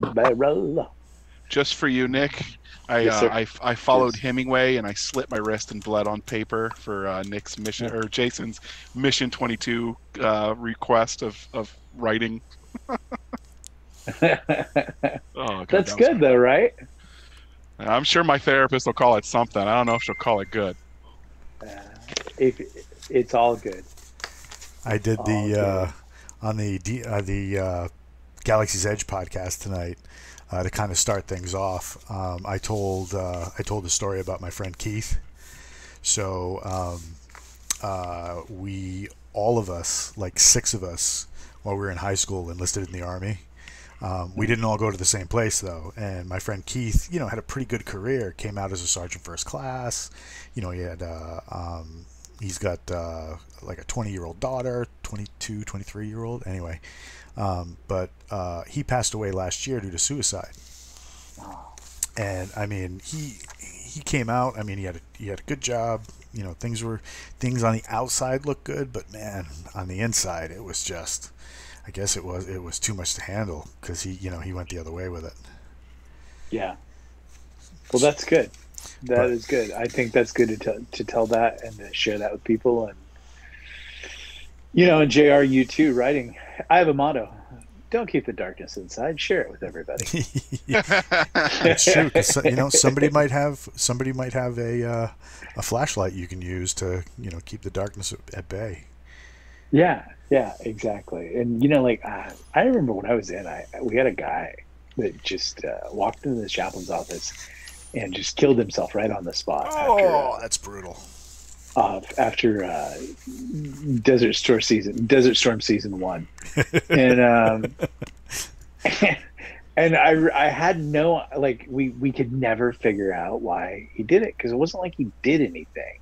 barrel. Just for you, Nick. Yes, sir. I followed Yes. Hemingway and I slit my wrist and bled on paper for Nick's mission or Jason's mission 22 request of writing. Oh God, That's that was good though, right? I'm sure my therapist will call it something. I don't know if she'll call it good. Uh, if it's all good, I it's did all the good. on the Galaxy's Edge podcast tonight to kind of start things off. I told the story about my friend Keith. So we all of us, like six of us, while we were in high school, enlisted in the army. We didn't all go to the same place though, and my friend Keith, had a pretty good career. Came out as a sergeant first class. He had he's got like a 20-year-old daughter, 22, 23-year-old. Anyway, but he passed away last year due to suicide. Oh, And I mean, he came out. I mean, he had a good job. Things on the outside looked good, but man, on the inside, it was just. I guess it was too much to handle because he went the other way with it. yeah. Well, that's good. That But is good. I think that's good to tell that and to share that with people. And and Jr. You too, writing. I have a motto: don't keep the darkness inside. Share it with everybody. it's true because somebody might have a flashlight you can use to keep the darkness at bay. Yeah, yeah, exactly. And I remember when I was in, we had a guy that just walked into the chaplain's office and just killed himself right on the spot Oh, that's brutal. after Desert Storm season 1, and and I had no we could never figure out why he did it because it wasn't like he did anything.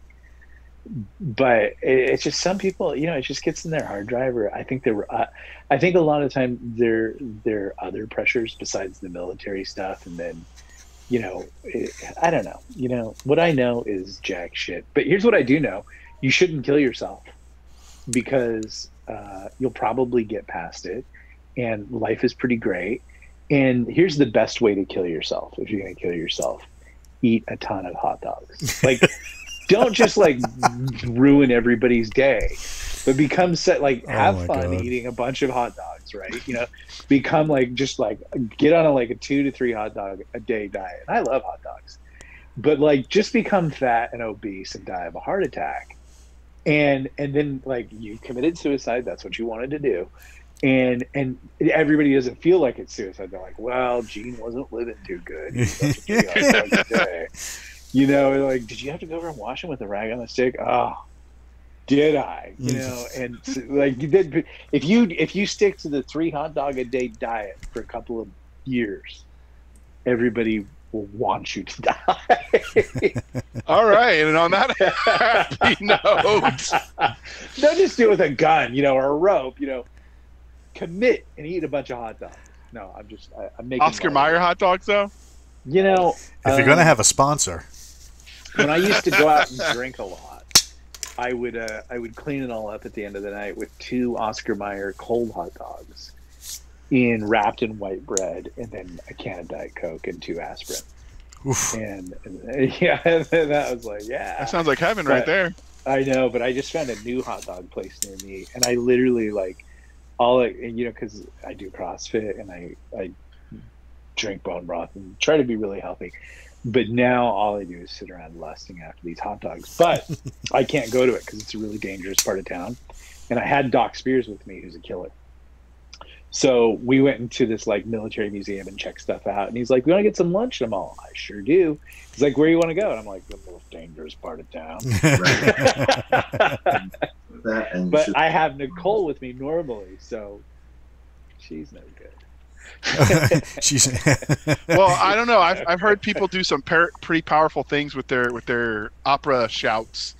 But it's just some people, it just gets in their hard drive, or I think a lot of time there are other pressures besides the military stuff, and then I don't know. What I know is jack shit. But here's what I do know: you shouldn't kill yourself because you'll probably get past it, and life is pretty great. And here's the best way to kill yourself if you're going to kill yourself: eat a ton of hot dogs. Like don't just ruin everybody's day, but become Oh have my fun god. eating a bunch of hot dogs, right? Become get on a 2 to 3 hot dog a day diet. And I love hot dogs, but just become fat and obese and die of a heart attack, and then you committed suicide. That's what you wanted to do. And everybody doesn't feel like it's suicide. They're like, well, Gene wasn't living too good. He was up to 3 hot dogs a day. Did you have to go over and wash him with a rag on the stick? Oh, did I? And you did. If you stick to the 3 hot dog a day diet for a couple of years, everybody will want you to die. All right, and on that happy note, Don't just do it with a gun, or a rope. Commit and eat a bunch of hot dogs. No, I'm making Oscar Mayer hot dogs though. You know, If you're gonna have a sponsor, when I used to go out and drink a lot, I would clean it all up at the end of the night with 2 Oscar Mayer cold hot dogs wrapped in white bread, and then a can of Diet Coke and 2 aspirin. oof. And yeah, that was That sounds like heaven right But there. I know, but I just found a new hot dog place near me, and I literally because I do CrossFit and I drink bone broth and try to be really healthy. But now all I do is sit around lusting after these hot dogs. But I can't go to it because it's a really dangerous part of town. And I had Doc Spears with me, who's a killer. So we went into this military museum and checked stuff out. And he's like, "We want to get some lunch?" And I'm all, "I sure do." He's like, "Where do you want to go?" And I'm like, "The most dangerous part of town." That and But I have Nicole with me normally, so she's no good. She's Well, I don't know. I've heard people do some pretty powerful things with their opera shouts.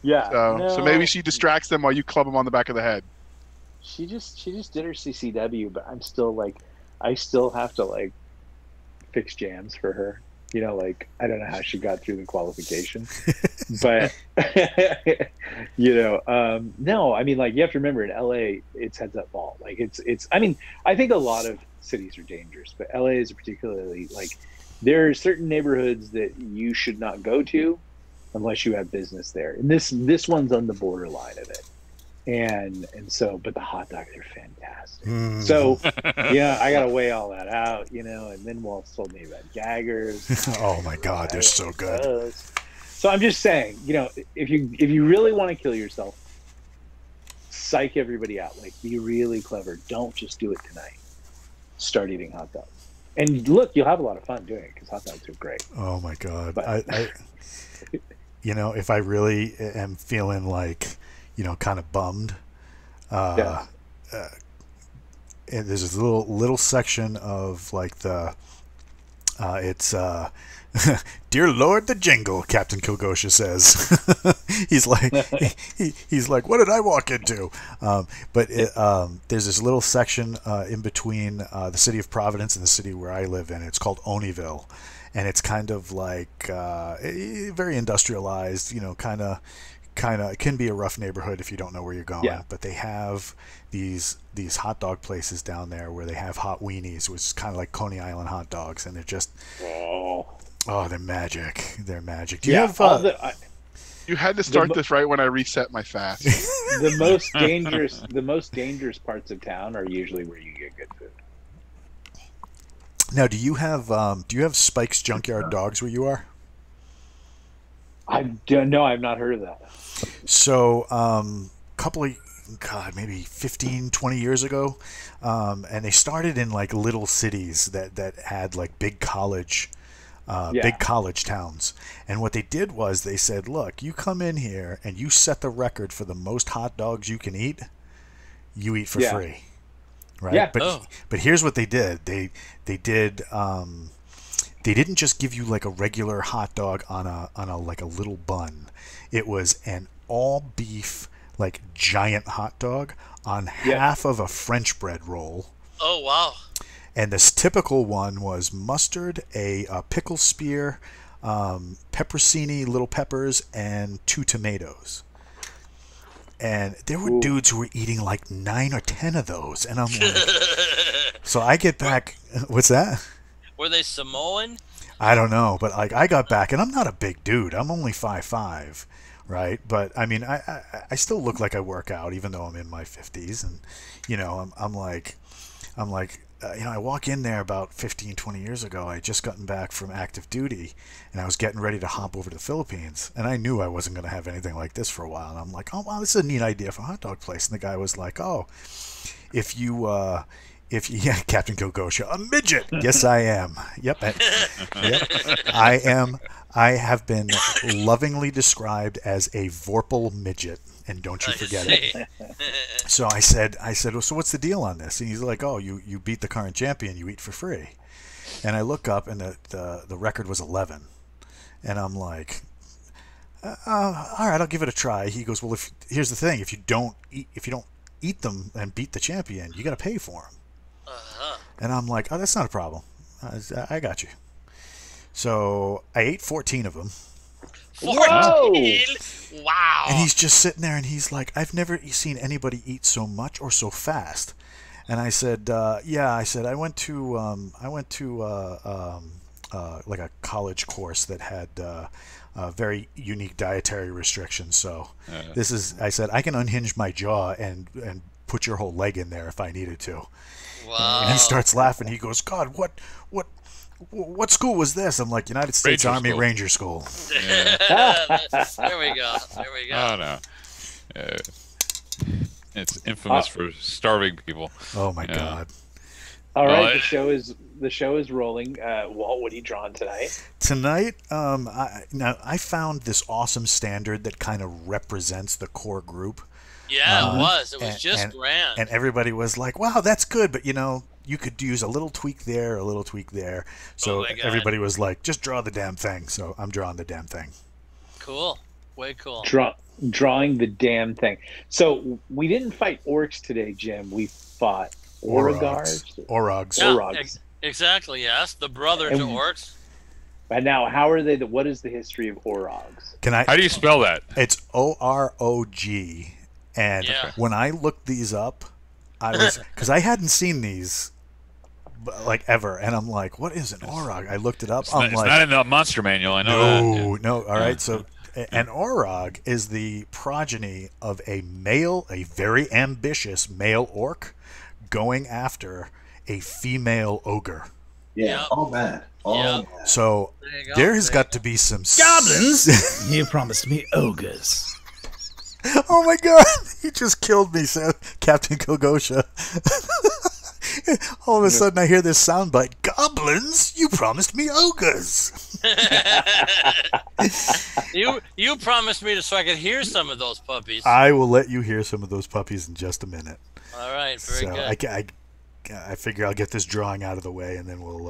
Yeah. So maybe she distracts them while you club them on the back of the head. She just did her CCW, but I still have to fix jams for her. Like I don't know how she got through the qualification, but no, I mean, like you have to remember in LA, it's heads up ball. Like it's. I mean, I think a lot of cities are dangerous, but LA is particularly like there are certain neighborhoods that you should not go to unless you have business there, and this one's on the borderline of it. And so, but the hot dogs are fantastic. So, yeah, I gotta weigh all that out, and then Walt told me about Jaggers. Oh my God, they're so good. So I'm just saying, if you really want to kill yourself, psych everybody out. Like, be really clever. Don't just do it tonight. Start eating hot dogs. And look, you'll have a lot of fun doing it because hot dogs are great. Oh my God. But, I if I really am feeling like, kind of bummed, yeah. And there's this little section of like it's dear Lord the jingle, Captain Kilgosha says. he's like what did I walk into? But there's this little section in between the city of Providence and the city where I live in. It's called Oneyville, and it's kind of like very industrialized, it can be a rough neighborhood if you don't know where you're going. Yeah. But they have these hot dog places down there where they have hot weenies, which is kind of like Coney Island hot dogs, and they're just they're magic. They're magic. Do you have? You had to start this right when I reset my fast. The most dangerous parts of town are usually where you get good food. Now, do you have Spike's Junkyard Dogs where you are? I don't know. I've not heard of that. So, maybe 15, 20 years ago, and they started in like little cities that had like big college towns. And what they did was they said, look, you come in here and you set the record for the most hot dogs you can eat, you eat for free. Right? Yeah. But here's what they did. They didn't just give you like a regular hot dog on a like a little bun. It was an all beef like giant hot dog on half of a French bread roll. Oh wow. And this typical one was mustard, a pickle spear, pepperoni, little peppers, and 2 tomatoes. And there were dudes who were eating like 9 or 10 of those, and I'm like, so I get back. What's that? Were they Samoan? I don't know, but like I got back, and I'm not a big dude. I'm only 5'5", right? But I mean, I still look like I work out, even though I'm in my 50s, and I'm like, I walk in there about 15, 20 years ago. I had just gotten back from active duty, and I was getting ready to hop over to the Philippines, and I knew I wasn't going to have anything like this for a while. And I'm like, oh wow, this is a neat idea for a hot dog place. And the guy was like, oh, if you Captain Kilgosha, a midget. Yes, I am. Yep. I am. I have been lovingly described as a Vorpal midget, and don't you forget it. So I said, well, so what's the deal on this? And he's like, oh, you beat the current champion, you eat for free. And I look up, and the record was 11. And I'm like, all right, I'll give it a try. He goes, well, here's the thing, if you don't eat them and beat the champion, you got to pay for them. And I'm like, oh, that's not a problem. I got you. So I ate 14 of them. 14? Wow. And he's just sitting there, and he's like, I've never seen anybody eat so much or so fast. And I said, yeah. I said, I went to like a college course that had very unique dietary restrictions. So I said, I can unhinge my jaw and put your whole leg in there if I needed to. Wow. And he starts laughing. He goes, God, what school was this? I'm like, United States Army Ranger School. Yeah. There we go. Oh, no. It's infamous for starving people. Oh, my God. All right, the show is rolling. Walt, what are you drawing tonight? Tonight, I found this awesome standard that kind of represents the core group. Yeah, it was. It was just grand. And everybody was like, wow, that's good, but you could use a little tweak there, a little tweak there. So everybody was like, just draw the damn thing. So I'm drawing the damn thing. Cool. Way cool. Drawing the damn thing. So we didn't fight orcs today, Jim. We fought Orogars. Orogs. Yeah, exactly, yes. The brother to orcs. But now, how are they? What is the history of Orogs? How do you spell that? It's OROG. And Yeah. when I looked these up, I was because I hadn't seen these like ever, and I'm like, what is an Orog? I looked it up. It's I'm not, like, it's not in the monster manual. I know that. no, Yeah. no. All right, so an Orog is the progeny of a very ambitious male orc going after a female ogre. Yeah. Yep. All bad. All Yep. bad. So There you go. there has There you got to be some Goblins? You promised me ogres. Oh my god, he just killed me, Captain Kogosha. All of a sudden I hear this soundbite. Goblins? You promised me ogres. You promised me so I could hear some of those puppies. I will let you hear some of those puppies in just a minute. All right, very So good. I figure I'll get this drawing out of the way and then we'll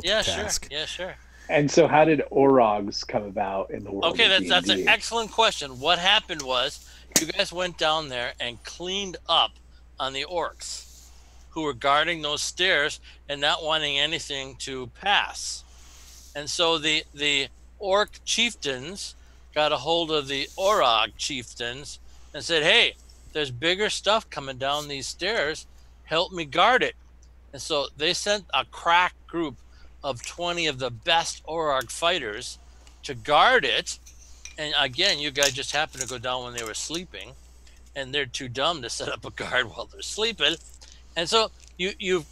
Yeah, multitask. sure. Yeah, sure. And so, how did Orogs come about in the world? Okay, of that's D&D? an excellent question. What happened was you guys went down there and cleaned up on the orcs who were guarding those stairs and not wanting anything to pass. And so the orc chieftains got a hold of the Orog chieftains and said, hey, there's bigger stuff coming down these stairs. Help me guard it. And so they sent a crack group of 20 of the best Orog fighters to guard it. And again, you guys just happened to go down when they were sleeping, and they're too dumb to set up a guard while they're sleeping. And so you've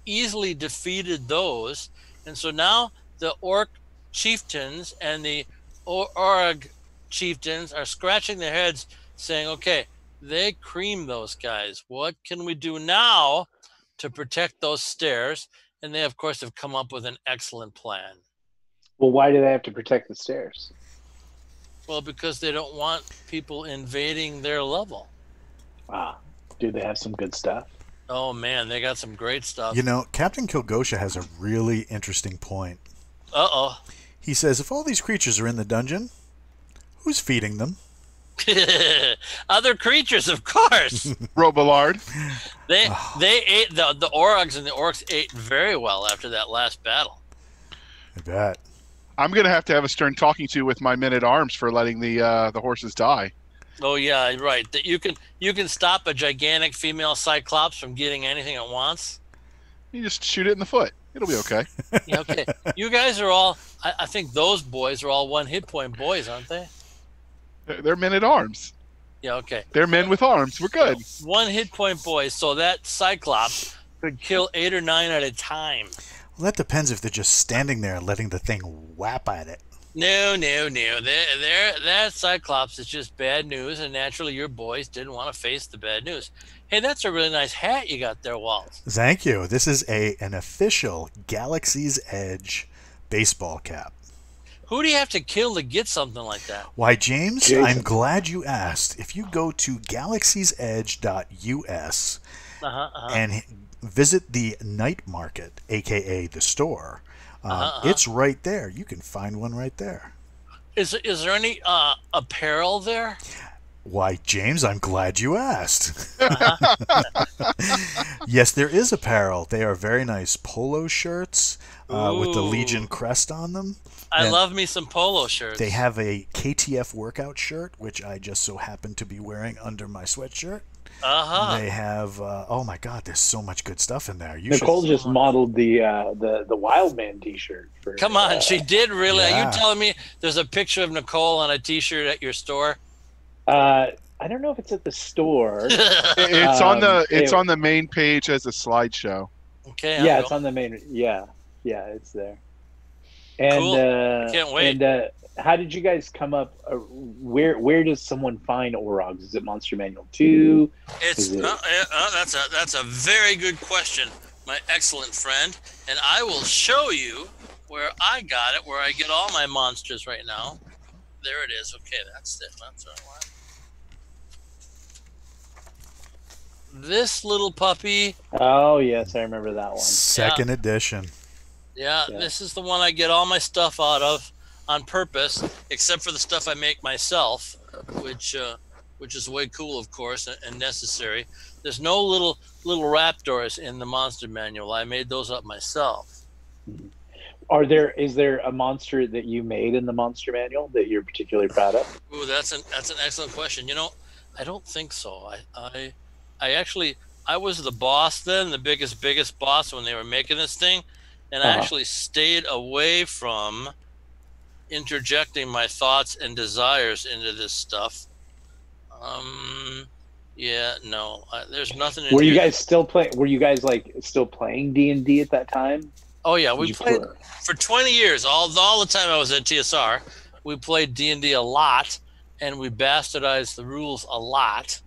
easily defeated those. And so now the orc chieftains and the Orog chieftains are scratching their heads saying, okay, they creamed those guys. What can we do now to protect those stairs? And they, of course, have come up with an excellent plan. Well, why do they have to protect the stairs? Well, because they don't want people invading their level. Wow. Do they have some good stuff? Oh, man, they got some great stuff. You know, Captain Kogosha has a really interesting point. Uh-oh. He says, if all these creatures are in the dungeon, who's feeding them? Other creatures, of course. Robillard. They ate the Orogs, and the orcs ate very well after that last battle. I bet. I'm gonna have a stern talking to with my men at arms for letting the horses die. Oh yeah, right. That you can stop a gigantic female cyclops from getting anything it wants. You just shoot it in the foot. It'll be okay. Yeah, okay. You guys are all. I think those boys are all 1 hit point boys, aren't they? They're men at arms. Yeah. Okay. They're men with arms. We're good. 1 hit point boys. So that cyclops could kill 8 or 9 at a time. Well, that depends if they're just standing there and letting the thing whap at it. No. That cyclops is just bad news, and naturally your boys didn't want to face the bad news. Hey, that's a really nice hat you got there, Walt. Thank you. This is an official Galaxy's Edge baseball cap. Who do you have to kill to get something like that? Why, James, Jason. I'm glad you asked. If you go to galaxiesedge.us and visit the night market, aka the store, it's right there. You can find one right there. Is there any apparel there? Why, James, I'm glad you asked. Yes, there is apparel. They are very nice polo shirts with the Ooh. Legion crest on them. I And love me some polo shirts. They have a KTF workout shirt, which I just so happen to be wearing under my sweatshirt. They have, oh my God, there's so much good stuff in there. You Nicole should, just modeled the Wildman T-shirt. For, Come on, she did really. Are yeah. you telling me there's a picture of Nicole on a T-shirt at your store? I don't know if it's at the store. It's on the main page as a slideshow. Okay. Yeah, it's on the main. Yeah, it's there. And Cool. Can't wait. And how did you guys come up? Where does someone find Orogs? Is it Monster Manual 2? It's that's a very good question, my excellent friend. And I will show you where I got it, where I get all my monsters right now. There it is. Okay, that's it. That's what I want. This little puppy. Oh yes, I remember that one. second edition. Yeah, Yeah. this is the one I get all my stuff out of on purpose, except for the stuff I make myself, which is way cool, of course, and necessary. There's no little raptors in the monster manual. I made those up myself. Is there a monster that you made in the monster manual that you're particularly proud of? Ooh, that's an excellent question. I don't think so. I actually I was the boss then, the biggest boss when they were making this thing, and I Uh-huh. actually stayed away from interjecting my thoughts and desires into this stuff. Yeah, no, there's nothing in Were you here. guys still playing? Were you guys like still playing D&D at that time? Oh yeah, we Did you played play? for 20 years. All the time I was at TSR, we played D&D a lot, and we bastardized the rules a lot.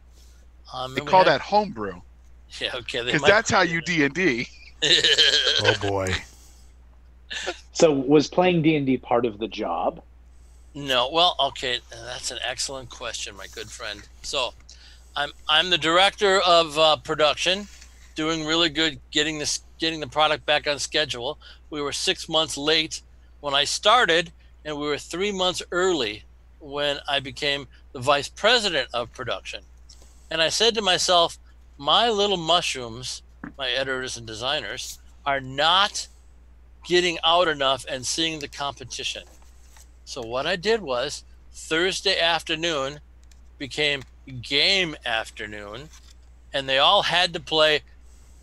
They And we call had that homebrew yeah, okay, they because might. that's how you D&D. Oh boy. So was playing D&D part of the job? No, well, okay, that's an excellent question, my good friend. So, I'm the director of production, doing really good, getting the product back on schedule. We were 6 months late when I started, and we were 3 months early when I became the vice president of production. And I said to myself, my little mushrooms, my editors and designers, are not getting out enough and seeing the competition. So what I did was Thursday afternoon became game afternoon, and they all had to play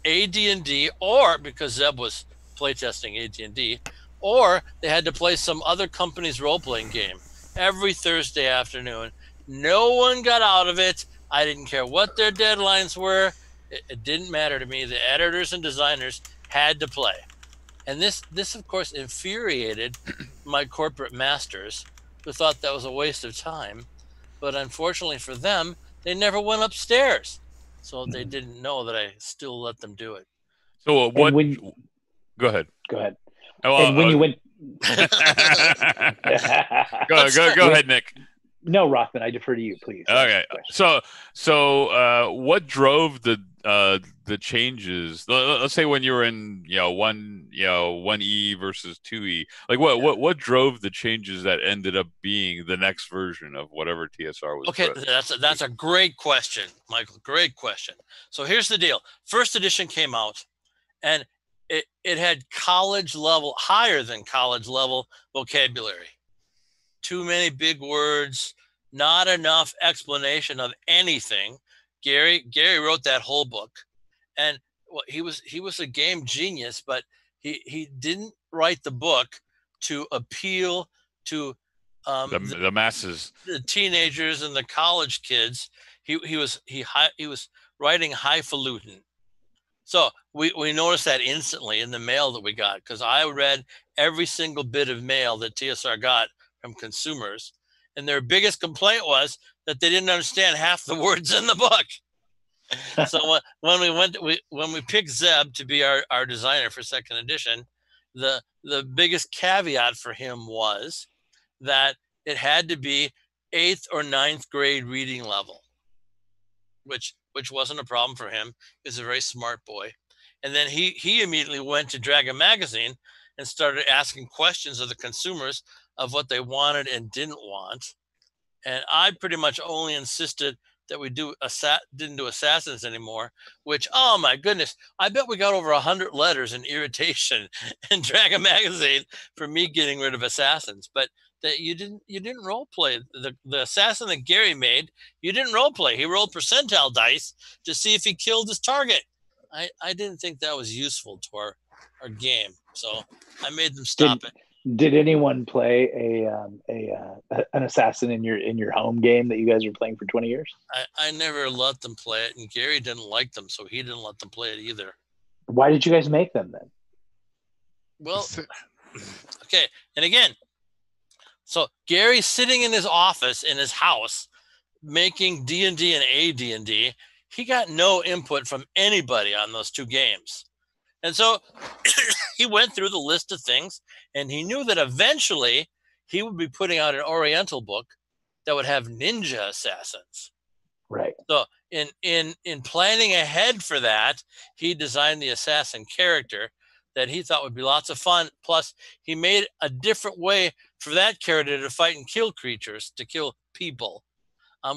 AD&D, or because Zeb was playtesting AD&D, or they had to play some other company's role-playing game every Thursday afternoon. No one got out of it. I didn't care what their deadlines were. It didn't matter to me. The editors and designers had to play. And this of course infuriated my corporate masters, who thought that was a waste of time. But unfortunately for them, they never went upstairs. So they didn't know that I still let them do it. So And what? when Go ahead. Go ahead. Oh, And when you went go ahead, Nick. No, Rothman, I defer to you, please. Okay. So what drove the changes? Let's say when you were in one 1E versus 2E. Like what drove the changes that ended up being the next version of whatever TSR was? Okay, that's a great question, Michael. Great question. So here's the deal. First edition came out, and it had college level, higher than college level vocabulary. Too many big words, not enough explanation of anything. Gary wrote that whole book, and well, he was a game genius, but he didn't write the book to appeal to The masses. the teenagers and the college kids. He was writing highfalutin. So we noticed that instantly in the mail that we got, because I read every single bit of mail that TSR got from consumers, and their biggest complaint was that they didn't understand half the words in the book. So when we picked Zeb to be our designer for second edition, the biggest caveat for him was that it had to be 8th or 9th grade reading level, which wasn't a problem for him. He's a very smart boy. And then he immediately went to Dragon Magazine and started asking questions of the consumers of what they wanted and didn't want. And I pretty much only insisted that we didn't do assassins anymore, which, oh my goodness, I bet we got over 100 letters and irritation in Dragon Magazine for me getting rid of assassins. But that you didn't role play the assassin that Gary made. You didn't role play. He rolled percentile dice to see if he killed his target. I didn't think that was useful to our game, so I made them stop it. Did anyone play an assassin in your home game that you guys were playing for 20 years? I never let them play it, and Gary didn't like them, so he didn't let them play it either. Why did you guys make them then? Well, okay, and again, so Gary's sitting in his office in his house making D&D and AD&D. He got no input from anybody on those two games. And so he went through the list of things, and he knew that eventually he would be putting out an Oriental book that would have ninja assassins. Right. So in planning ahead for that, he designed the assassin character that he thought would be lots of fun. Plus, he made a different way for that character to fight and kill creatures, to kill people,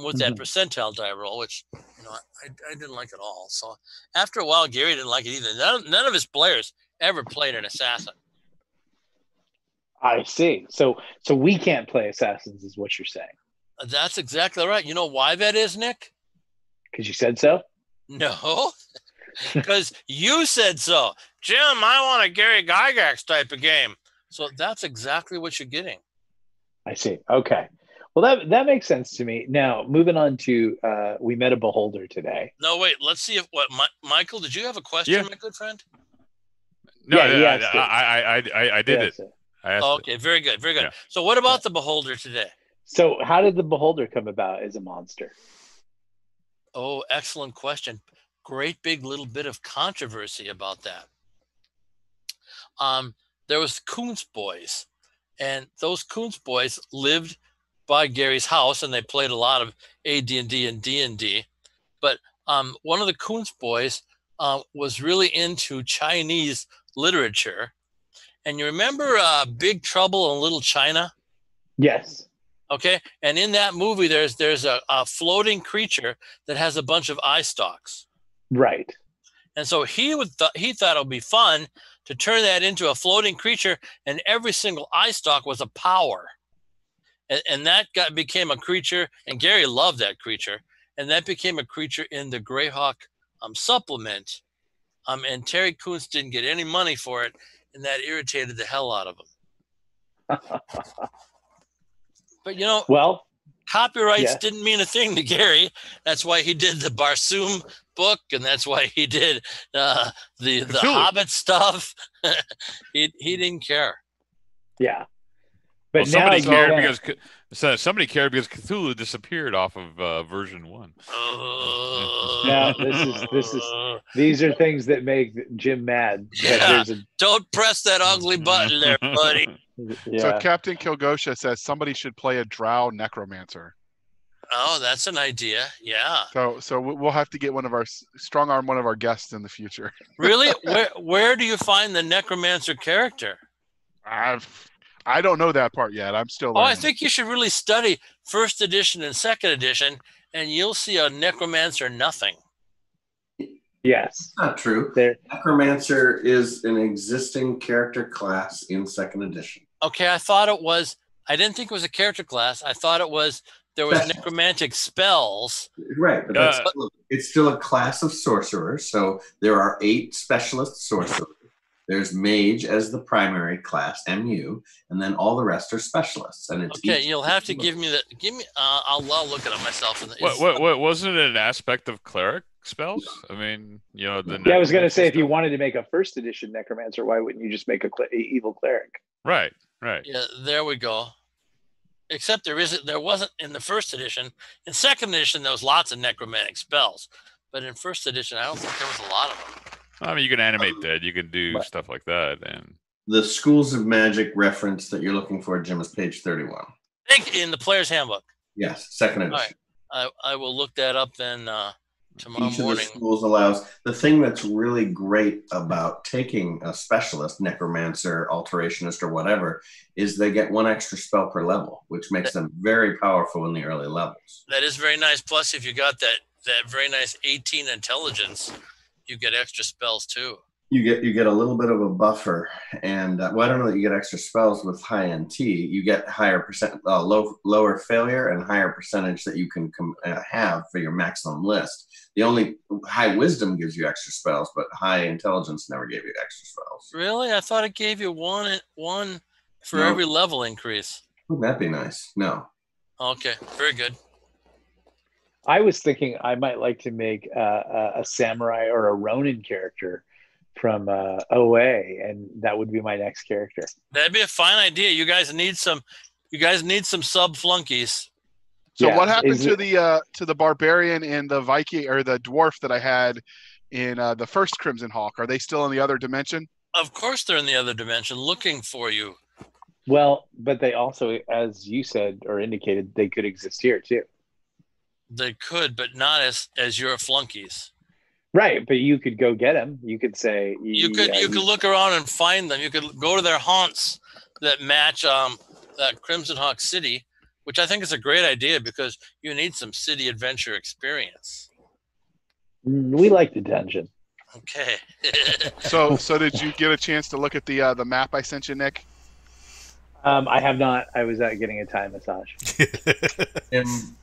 with that percentile die roll, which I didn't like at all. So after a while, Gary didn't like it either. None of his players ever played an assassin. I see. So we can't play assassins, is what you're saying, That's exactly right. You know why that is, Nick? because you said so. No, because you said so. Jim, I want a Gary Gygax type of game. So that's exactly what you're getting. I see. Okay. Well, that makes sense to me. Now, moving on to we met a beholder today. No, wait. Let's see if Michael. Did you have a question, Yeah. my good friend? No, Yeah, he yeah, asked it. I did it. Yes. I asked Okay, very good, very good. Yeah. So, what about the beholder today? So, how did the beholder come about as a monster? Oh, excellent question. Great big little bit of controversy about that. There was Koontz boys, and those Koontz boys lived by Gary's house, and they played a lot of AD&D and D&D. But one of the Koontz boys was really into Chinese literature. And you remember Big Trouble in Little China? Yes. Okay, and in that movie, there's a floating creature that has a bunch of eye stalks. Right. And so he thought it would be fun to turn that into a floating creature, and every single eye stalk was a power. And that became a creature, and Gary loved that creature, and that became a creature in the Greyhawk supplement. And Terry Koontz didn't get any money for it, and that irritated the hell out of him. But well, copyrights didn't mean a thing to Gary. That's why he did the Barsoom book, and that's why he did the Hobbit stuff. he didn't care. Yeah. But somebody now cared because somebody cared because Cthulhu disappeared off of version 1. Now these are things that make Jim mad. Yeah. Don't press that ugly button there, buddy. Yeah. So Captain Kilgosha says somebody should play a drow necromancer. Oh, that's an idea. Yeah. So we'll have to get one of our guests in the future. Really? Where do you find the necromancer character? I don't know that part yet. I'm still learning. I think you should really study first edition and second edition, and you'll see a necromancer nothing. Yes. Not true. Necromancer is an existing character class in second edition. Okay, I didn't think it was a character class. I thought there was necromantic spells. Right, but it's still a class of sorcerers. So there are 8 specialist sorcerers. There's mage as the primary class, MU, and then all the rest are specialists. And it's okay. You'll have to give me. I'll look at it myself. What wasn't it an aspect of cleric spells? I mean, I was going to say, if you wanted to make a first edition necromancer, why wouldn't you just make a evil cleric? Right. Yeah, there we go. Except there wasn't in the first edition. In second edition, there was lots of necromantic spells, but in first edition, I don't think there was a lot of them. I mean, you can animate dead. You can do stuff like that. And the Schools of Magic reference that you're looking for, Jim, is page 31. In the Player's Handbook. Yes, second edition. All right. I will look that up then tomorrow Each morning. of the schools allows. The thing that's really great about taking a specialist, necromancer, alterationist, or whatever, is they get 1 extra spell per level, which makes them very powerful in the early levels. That is very nice. Plus, if you got that very nice 18 intelligence, you get extra spells too. You get a little bit of a buffer, and I don't know that you get extra spells with high NT. You get higher lower failure and higher percentage that you can have for your maximum list. The only high wisdom gives you extra spells, but high intelligence never gave you extra spells. Really? I thought it gave you one for every level increase. Wouldn't that be nice? No. Okay, very good. I was thinking I might like to make a samurai or a Ronin character from OA, and that would be my next character. That'd be a fine idea. You guys need some sub flunkies. So what happened to the barbarian and the Viking or the dwarf that I had in the first Crimson Hawk? Are they still in the other dimension? Of course they're in the other dimension looking for you. Well, but they also, as you said or indicated, they could exist here too. They could, but not as your flunkies. Right, but you could go get them. You could say you could look around and find them. You could go to their haunts that match that Crimson Hawk City, which I think is a great idea because you need some city adventure experience. We like the dungeon. Okay. So did you get a chance to look at the map I sent you, Nick? I have not. I was out getting a Thai massage.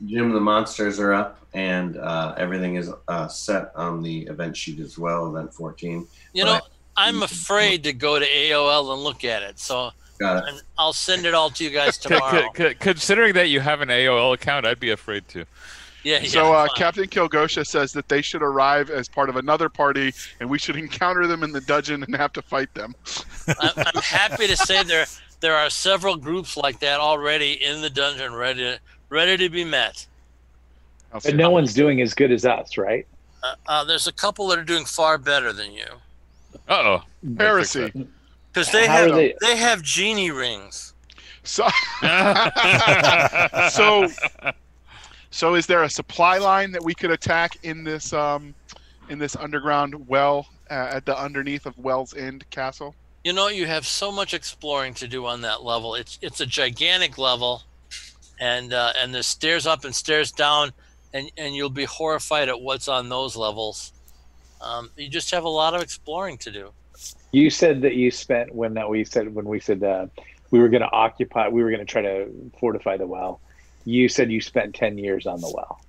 Jim, the monsters are up, and everything is set on the event sheet as well, event 14. You know, I'm afraid to go to AOL and look at it, so Got it. I'll send it all to you guys tomorrow. Considering that you have an AOL account, I'd be afraid to. Yeah. So fine. Captain Kilgosha says that they should arrive as part of another party, and we should encounter them in the dungeon and have to fight them. I'm happy to say there are several groups like that already in the dungeon, ready to be met. But no one's doing as good as us, right? There's a couple that are doing far better than you. Uh-oh. Heresy. Because they have genie rings. So, so is there a supply line that we could attack in this underground well at the underneath of Wells End Castle? You know, you have so much exploring to do on that level. It's a gigantic level, and there's stairs up and stairs down, and you'll be horrified at what's on those levels. You just have a lot of exploring to do. You said that you spent when we said we were going to try to fortify the well. You said you spent 10 years on the well.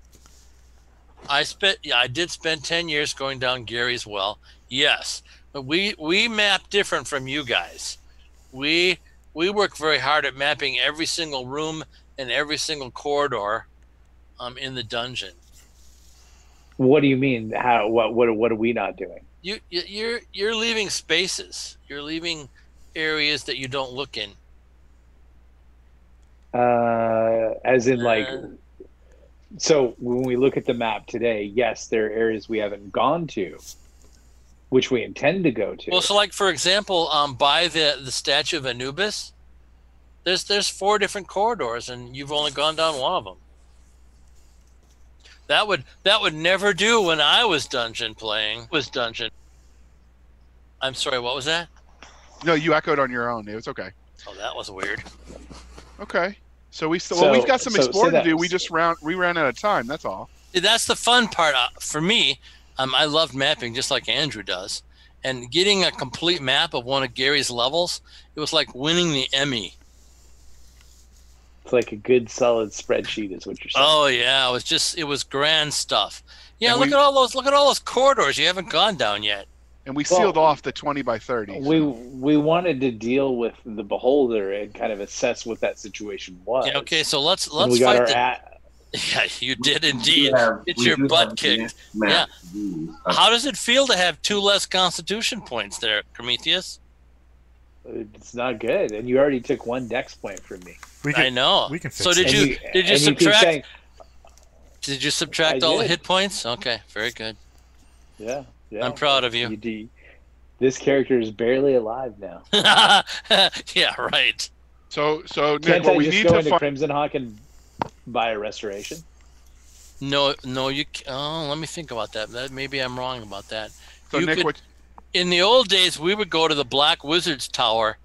I did spend 10 years going down Gary's well. Yes, but we map different from you guys. We work very hard at mapping every single room and every single corridor in the dungeon. What do you mean? What are we not doing? You're leaving spaces. You're leaving areas that you don't look in. As in so when we look at the map today, yes, there are areas we haven't gone to, which we intend to go to. Well, so like for example, by the statue of Anubis, there's 4 different corridors, and you've only gone down one of them. That would never do when I was dungeon playing. I'm sorry, what was that? No, you echoed on your own. It was okay. Oh, that was weird. Okay. So we've got some exploring to do. We ran out of time. That's all. That's the fun part for me. I love mapping just like Andrew does, and getting a complete map of one of Gary's levels. It was like winning the Emmy. It's like a good solid spreadsheet, is what you're saying. Oh yeah, it was grand stuff. Yeah, look at all those corridors you haven't gone down yet. And we sealed off the 20 by 30. We wanted to deal with the beholder and kind of assess what that situation was. Yeah, okay, so let's fight Yeah, you did indeed. It's your butt kicked. Yeah. How does it feel to have 2 less Constitution points there, Prometheus? It's not good, and you already took 1 dex point from me. I know. We can fix so did it. you subtract? Saying, did you subtract all the hit points? Okay, very good. Yeah. I'm proud of you. This character is barely alive now. Yeah, right. So Nick, can't what I we just need go to into find. Crimson Hawk and buy a restoration? No, you. Oh, let me think about that. Maybe I'm wrong about that. So Nick, in the old days, we would go to the Black Wizard's Tower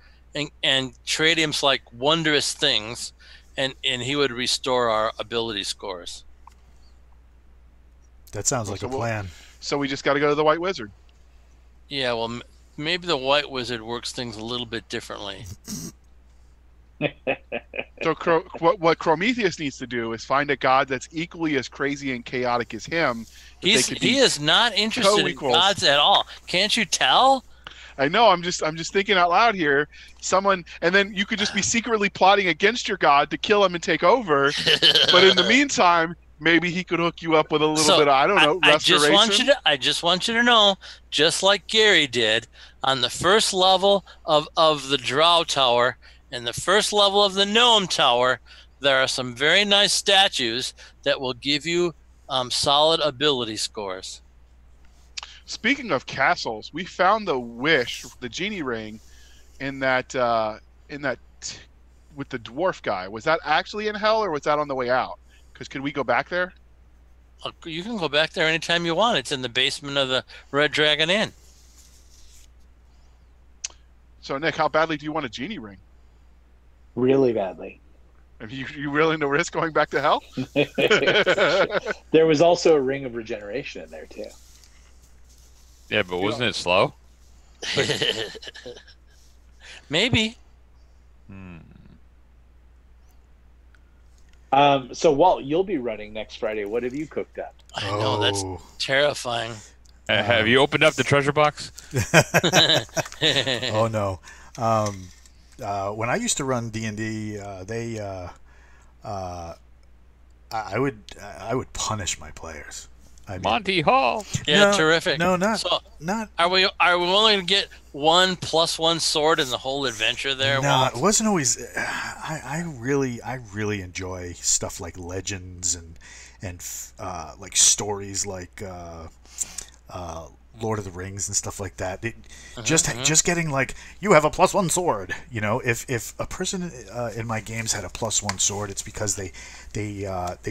and trade him like wondrous things, and he would restore our ability scores. That sounds like a plan. So we just got to go to the White Wizard. Yeah, well, maybe the White Wizard works things a little bit differently. So what Prometheus needs to do is find a god that's equally as crazy and chaotic as him. He is not interested in gods at all. Can't you tell? I know. I'm just thinking out loud here. And then you could just be secretly plotting against your god to kill him and take over. But in the meantime, maybe he could hook you up with a little bit of, I don't know, restoration. I just want you to know, just like Gary did, on the first level of the Drow Tower and the first level of the Gnome Tower, there are some very nice statues that will give you solid ability scores. Speaking of castles, we found the wish, the genie ring, in that with the dwarf guy. Was that actually in hell, or was that on the way out? Because could we go back there? You can go back there anytime you want. It's in the basement of the Red Dragon Inn. So, Nick, how badly do you want a genie ring? Really badly. Are you willing to risk going back to hell? There was also a ring of regeneration in there, too. Yeah, but wasn't it slow? Maybe. So Walt, you'll be running next Friday. What have you cooked up? I know that's terrifying. Have you opened up the treasure box? Oh no. When I used to run D&D, I would punish my players. I mean, Monty Hall. Yeah, no, terrific. No, not So, not. are we only going to get 1+1 sword in the whole adventure there? No, Walt? it wasn't always. I really enjoy stuff like legends and like stories like Lord of the Rings and stuff like that. Just getting like, you have a +1 sword. You know, if a person in my games had a +1 sword, it's because they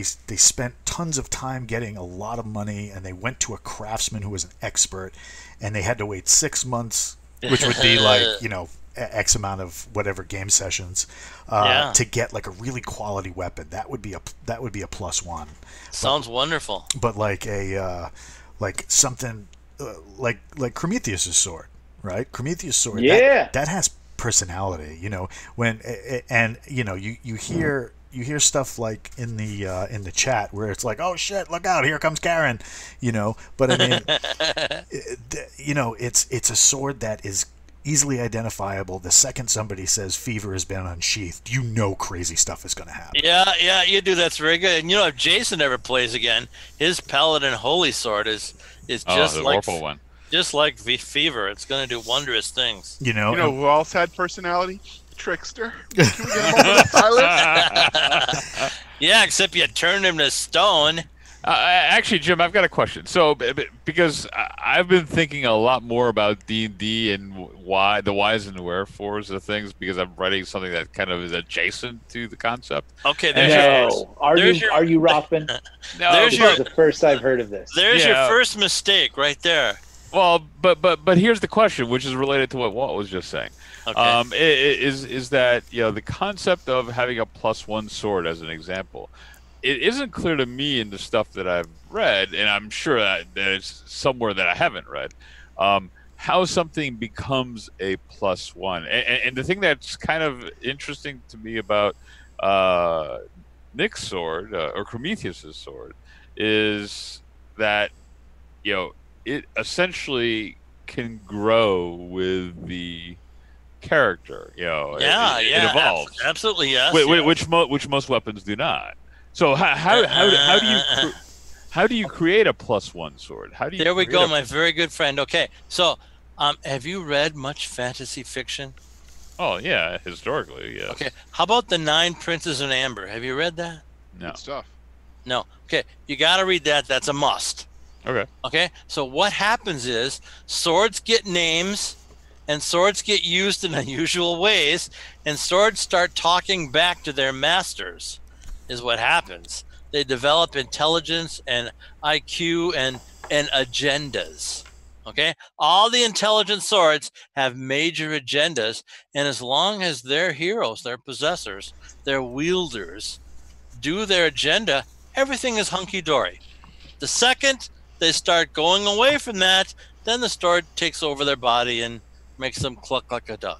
spent tons of time getting a lot of money, and they went to a craftsman who was an expert, and they had to wait 6 months, which would be like, you know, X amount of whatever game sessions to get like a really quality weapon. That would be a +1. Sounds wonderful. But like a like something like Prometheus's sword, right? Prometheus' sword, Yeah, that has personality. You know, when and you know you hear stuff like in the chat where it's like, oh shit, look out, here comes Karen, you know. But I mean, you know, it's a sword that is easily identifiable. The second somebody says fever has been unsheathed, you know crazy stuff is going to happen. Yeah, you do. That's very good. And you know, if Jason ever plays again, his Paladin Holy Sword is just the like Warple one. Just like Fever. It's going to do wondrous things. You know who else had personality? Trickster. Can we get a moment of silence? Yeah, except you turned him to stone. Actually, Jim, I've got a question. So, because I've been thinking a lot more about D&D and why the whys and wherefores of things, because I'm writing something that kind of is adjacent to the concept. Okay, are you Rothman? No, This is the first I've heard of this. There's your first mistake right there. Well, but here's the question, which is related to what Walt was just saying. Okay. Is that, you know, the concept of having a +1 sword as an example. It isn't clear to me in the stuff that I've read, and I'm sure that it's somewhere that I haven't read, how something becomes a +1. And the thing that's kind of interesting to me about Nick's sword, or Prometheus's sword, is that, you know, it essentially can grow with the character. You know, it evolves. Absolutely, yes. Which most weapons do not. So how do you create a +1 sword? How do you? There we go, my very good friend. Okay, so have you read much fantasy fiction? Oh yeah, historically, yes. Okay, how about the 9 Princes in Amber? Have you read that? No. Good stuff. No. Okay, you got to read that. That's a must. Okay. Okay, so what happens is swords get names, and swords get used in unusual ways, and swords start talking back to their masters. Is what happens. They develop intelligence and IQ and agendas. Okay, all the intelligent swords have major agendas, and as long as their heroes, their possessors, their wielders do their agenda, everything is hunky-dory. The second they start going away from that, then the sword takes over their body and makes them cluck like a duck.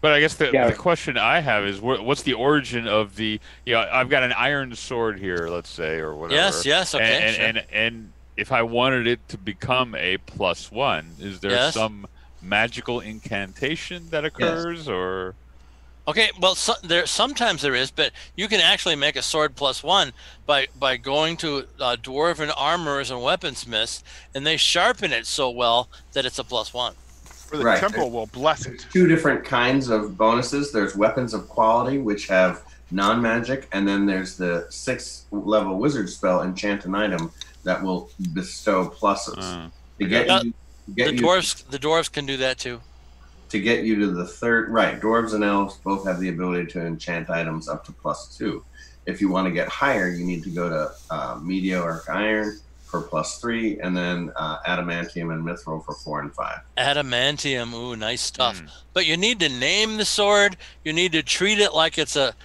But I guess the question I have is, what's the origin of the? You know, I've got an iron sword here, let's say, or whatever. Yes, okay. And if I wanted it to become a +1, is there some magical incantation that occurs, or? Okay, well, sometimes there is, but you can actually make a sword +1 by going to dwarven armorers and weaponsmiths, and they sharpen it so well that it's a +1. Or the temple will bless it. Two different kinds of bonuses. There's weapons of quality, which have non-magic, and then there's the 6th level wizard spell, enchant an item, that will bestow pluses. The dwarves can do that too. To get you to the 3rd, right? Dwarves and elves both have the ability to enchant items up to +2. If you want to get higher, you need to go to meteoric iron for +3, and then adamantium and mithril for 4 and 5. Adamantium, ooh, nice stuff. But you need to name the sword. You need to treat it like it's a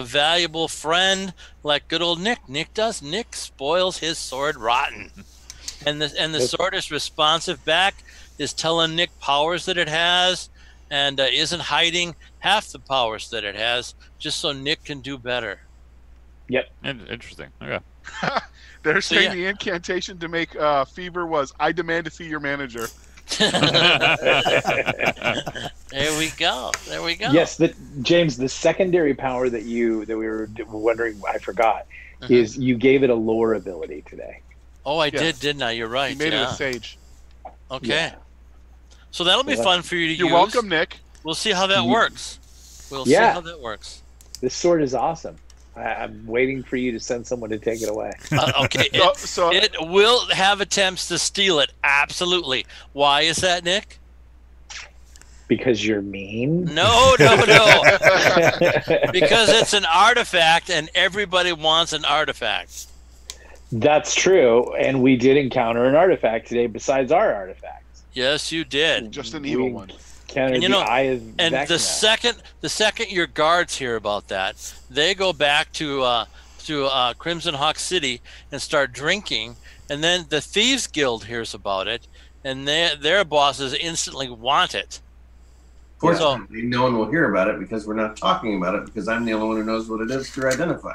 valuable friend, like good old Nick. Nick does. Nick spoils his sword rotten, and the sword is responsive back, is telling Nick powers that it has, and isn't hiding half the powers that it has, just so Nick can do better. Yep. Interesting. Okay. They're So, saying yeah. the incantation to make Fever was, "I demand to see your manager." There we go. There we go. Yes, James, the secondary power that we were wondering, I forgot, is you gave it a lore ability today. Oh, I Yes. did, didn't I? You're right. He made it yeah. a sage. Okay. Yeah. So that'll be Well, fun for you to You're use. welcome, Nick. We'll see how that Yeah. works. We'll see Yeah. how that works. This sword is awesome. I'm waiting for you to send someone to take it away. Okay. So It will have attempts to steal it. Absolutely. Why is that, Nick? Because you're mean? No. Because it's an artifact and everybody wants an artifact. That's true. And we did encounter an artifact today besides our artifacts. Yes, you did. just an evil We one. encountered And you the know, Eye of And Vecna. the second your guards hear about that, they go back to Crimson Hawk City and start drinking, and then the Thieves Guild hears about it, and their bosses instantly want it. Fortunately, no one will hear about it because we're not talking about it because I'm the only one who knows what it is to identify.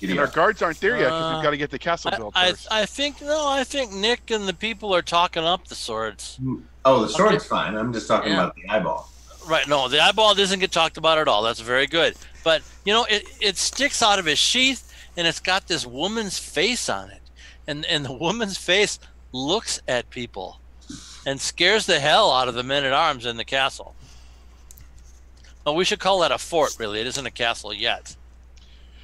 And our guards aren't there yet because we've got to get the castle built first. I think Nick and the people are talking up the swords. Oh, the sword's fine. I'm just talking about the eyeball. Right, no, the eyeball doesn't get talked about at all. That's very good. But, it sticks out of his sheath, and it's got this woman's face on it. And the woman's face looks at people and scares the hell out of the men-at-arms in the castle. Oh, we should call that a fort, really. It isn't a castle yet.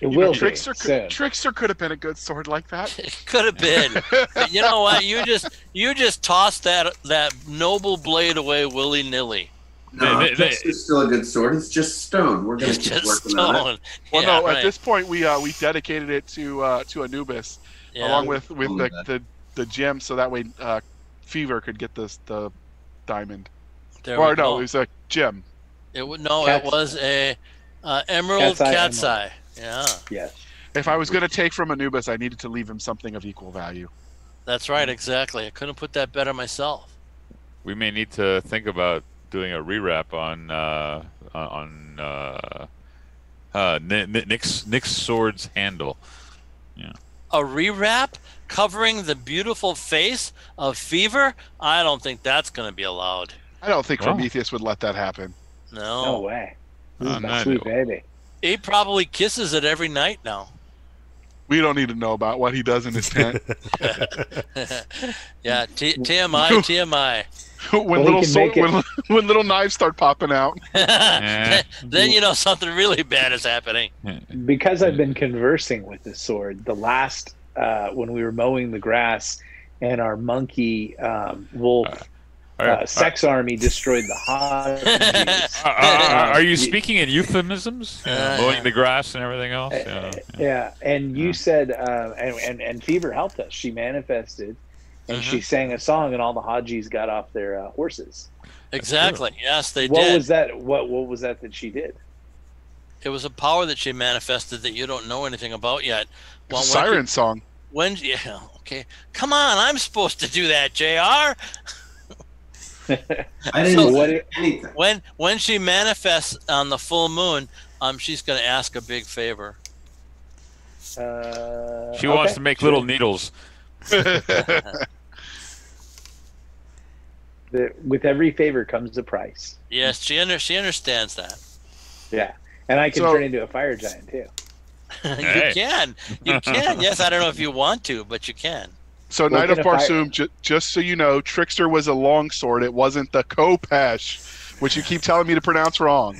It will be Trickster soon. Trickster could have been a good sword like that. It could have been. But you know what? You just tossed that noble blade away willy-nilly. No, it's still a good sword. It's just stone. We're going to It's keep just working on it. stone. Well, Yeah, no, right. at this point we dedicated it to Anubis Yeah. along with the gem, so that way Fever could get the diamond. There Or we no, go. it was a gem. It Cat's was a emerald cat's eye. Yeah, Yes. If I was going to take from Anubis, I needed to leave him something of equal value. that's right. Exactly. I couldn't put that better myself. We may need to think about doing a rewrap on Nick's sword's handle. Yeah. A rewrap covering the beautiful face of Fever? I don't think that's going to be allowed. I don't think Well. Prometheus would let that happen. No No. way. Oh, This is my no, sweet no. baby. He probably kisses it every night now. We don't need to know about what he does in his tent. Yeah, TMI, TMI. when Well, he can make it- when little knives start popping out. Then you know something really bad is happening. Because I've been conversing with this sword, the last when we were mowing the grass and our monkey wolf sex army destroyed the Hodges. Are you speaking in euphemisms? Mowing the grass and everything else? Yeah, and you said, and Fever helped us. She manifested, and she sang a song, and all the Hodges got off their horses. Exactly. Yes, they What did. was that? What was that she did? It was a power that she manifested that you don't know anything about yet. Well, Siren song. Yeah, okay. Come on, I'm supposed to do that, JR. I didn't So- say anything. When she manifests on the full moon, she's going to ask a big favor. She wants to make little needles. With every favor comes a price. Yes, she understands that. Yeah, and I can So- turn into a fire giant too. Hey. You can. Yes, I don't know if you want to, but you can. So Knight of if I- Barsoom, just so you know, Trickster was a longsword. It wasn't the Kopesh, which you keep telling me to pronounce wrong.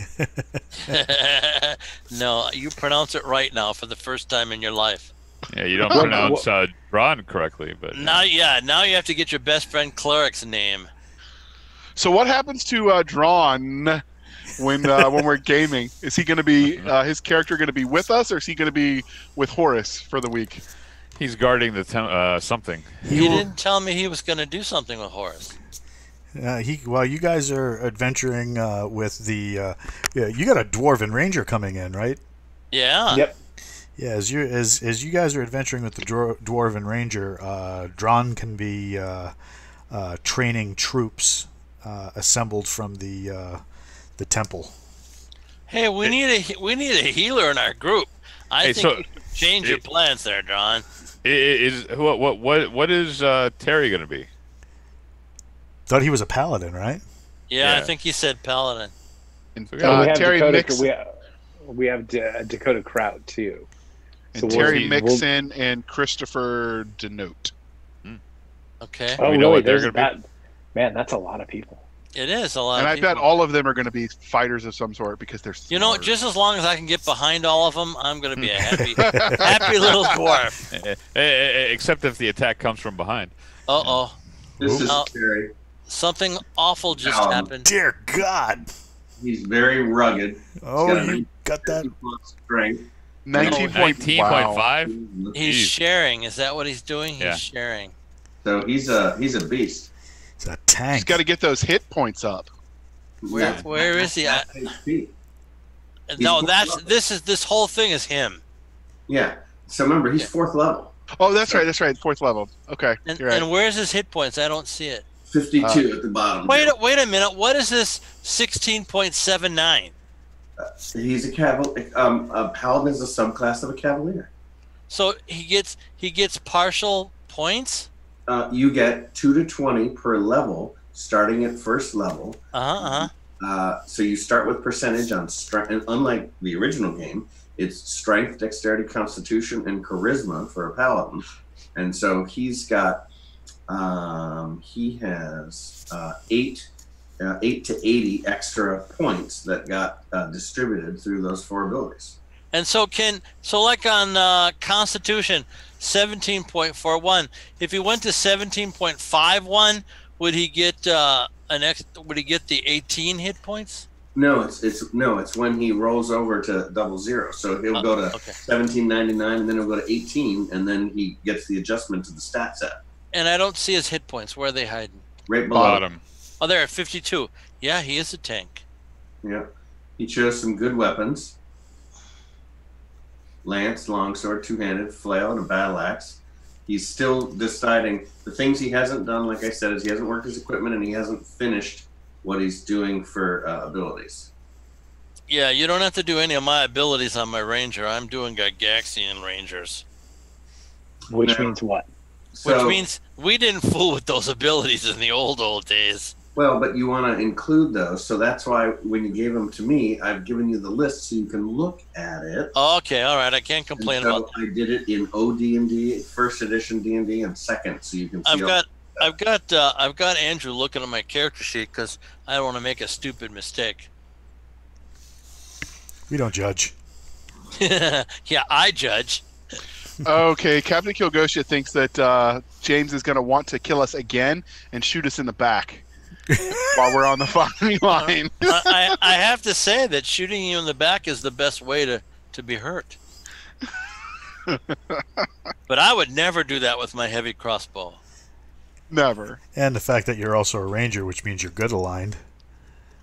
No, you pronounce it right now for the first time in your life. Yeah, you don't pronounce Ron correctly, but Now you have to get your best friend Cleric's name. So what happens to Drawn when we're gaming? Is he going to be his character going to be with us, or is he going to be with Horus for the week? he's guarding the something. He didn't tell me he was going to do something with Horace. You guys are adventuring with the. You got a dwarven ranger coming in, right? Yeah. Yep. Yeah, as you guys are adventuring with the dwarven ranger, Dron can be training troops assembled from the temple. Hey, we need a healer in our group. I think change your plans there, John. What is Terry going to be? Thought he was a paladin, right? Yeah, I Yeah. think he said paladin. And So we have Terry Dakota. Mixon, We have Dakota Kraut too. and Terry Mixon and Christopher Denote. Okay. Oh, we know really? what they're There's gonna that. Man, that's a lot of people. It is a lot And of I people. bet all of them are going to be fighters of some sort because they're You know, smart. just as long as I can get behind all of them, I'm going to be a happy little dwarf. Except if the attack comes from behind. Uh-oh. This is Oh. Terry. Something awful just Now, happened. Dear God. He's very rugged. Oh, got a you got that. 50 plus strength. 19.5? He's Jeez. sharing. Is that what he's doing? He's Yeah. sharing. So he's a beast. It's a tank. He's got to get those hit points up. Where is he? HP. No, this whole thing is him. Yeah. So remember, he's 4th level. Oh, that's right. That's right. 4th level. Okay. And, You're right. and where's his hit points? I don't see it. 52 at the bottom. Wait a minute. What is this 16.79? He's a paladin is a subclass of a cavalier. So he gets partial points? You get 2 to 20 per level, starting at 1st level. So you start with percentage on strength, and unlike the original game, it's strength, dexterity, constitution, and charisma for a paladin. And so he's got he has 8 to 80 extra points that got distributed through those 4 abilities. And so like on Constitution 17.41, if he went to 17.51, would he get would he get the 18 hit points? No, it's when he rolls over to 00. So he'll go to 1799, and then he'll go to 18, and then he gets the adjustment to the stat set. And I don't see his hit points. Where are they hiding? Right below. Bottom. Oh, they're at 52. Yeah, he is a tank. Yeah. He chose some good weapons. Lance, longsword, two-handed, flail, and a battle axe. He's still deciding. The things he hasn't done, like I said, is he hasn't worked his equipment, and he hasn't finished what he's doing for abilities. Yeah, you don't have to do any of my abilities on my ranger. I'm doing Gygaxian rangers. Which means what? So, Which means we didn't fool with those abilities in the old days. well, but you want to include those, so that's why when you gave them to me, I've given you the list so you can look at it. Okay, all right. I can't complain And so about that. I did it in OD&D, 1st edition D&D, and 2nd, so you can see. I've got Andrew looking at my character sheet because I don't want to make a stupid mistake. We don't judge. Yeah, I judge. Okay, Captain Kilgosha thinks that James is going to want to kill us again and shoot us in the back while we're on the firing line. I have to say that shooting you in the back is the best way to be hurt. But I would never do that with my heavy crossbow. Never. And the fact that you're also a ranger, which means you're good aligned.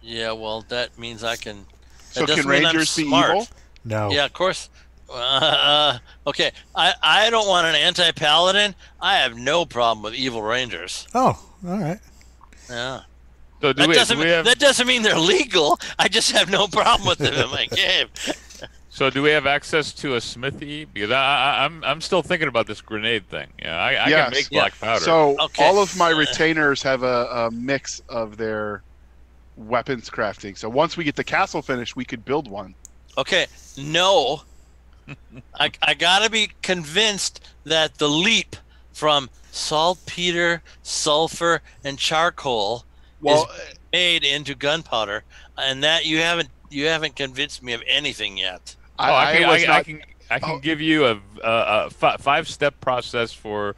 Yeah, well, that means I can. So That doesn't can mean I'm Rangers be smart. evil? No. Yeah, of course. Okay, I don't want an anti-paladin. I have no problem with evil rangers. Oh, all right. Yeah. So That doesn't mean they're legal. I just have no problem with them in my game. So do we have access to a smithy? Because I'm still thinking about this grenade thing. Yeah, I Yes. can make black powder. So Okay. all of my retainers have a mix of their weapons crafting. So once we get the castle finished, we could build one. Okay, no. I gotta be convinced that the leap from saltpeter, sulfur, and charcoal Well, is made into gunpowder, and that you haven't convinced me of anything yet. I can give you a 5-step process for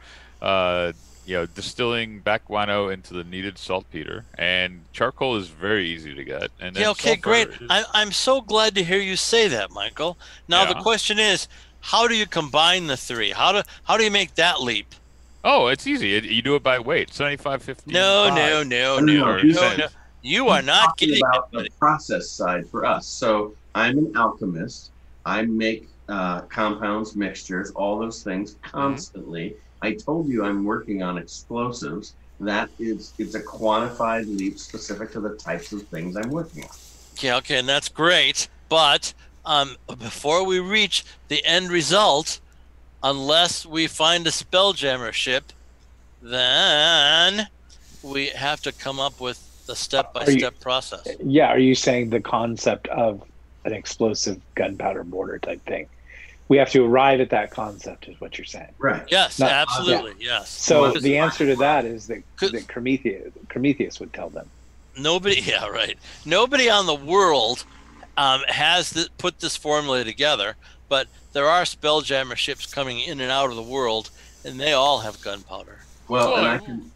distilling back guano into the needed saltpeter, and charcoal is very easy to get. And then Yeah, okay, sulfur great. is- I'm so glad to hear you say that, Michael. Now the Yeah. question is, how do you combine the three? How do you make that leap? Oh, it's easy. You do it by weight. 75, 50. No. No. You are not Talking getting about the process side for us. So I'm an alchemist. I make compounds, mixtures, all those things constantly. I told you I'm working on explosives. It's a quantified leap specific to the types of things I'm working on. Okay, and that's great. But before we reach the end result, unless we find a Spelljammer ship, then we have to come up with the step-by-step process. Yeah, are you saying the concept of an explosive gunpowder mortar type thing? We have to arrive at that concept, is what you're saying. Right. Yes, Not- absolutely, yes. So Because the answer to that is that Prometheus would tell them. nobody, yeah, right. Nobody on the world has put this formula together, but there are Spelljammer ships coming in and out of the world, and they all have gunpowder. Well,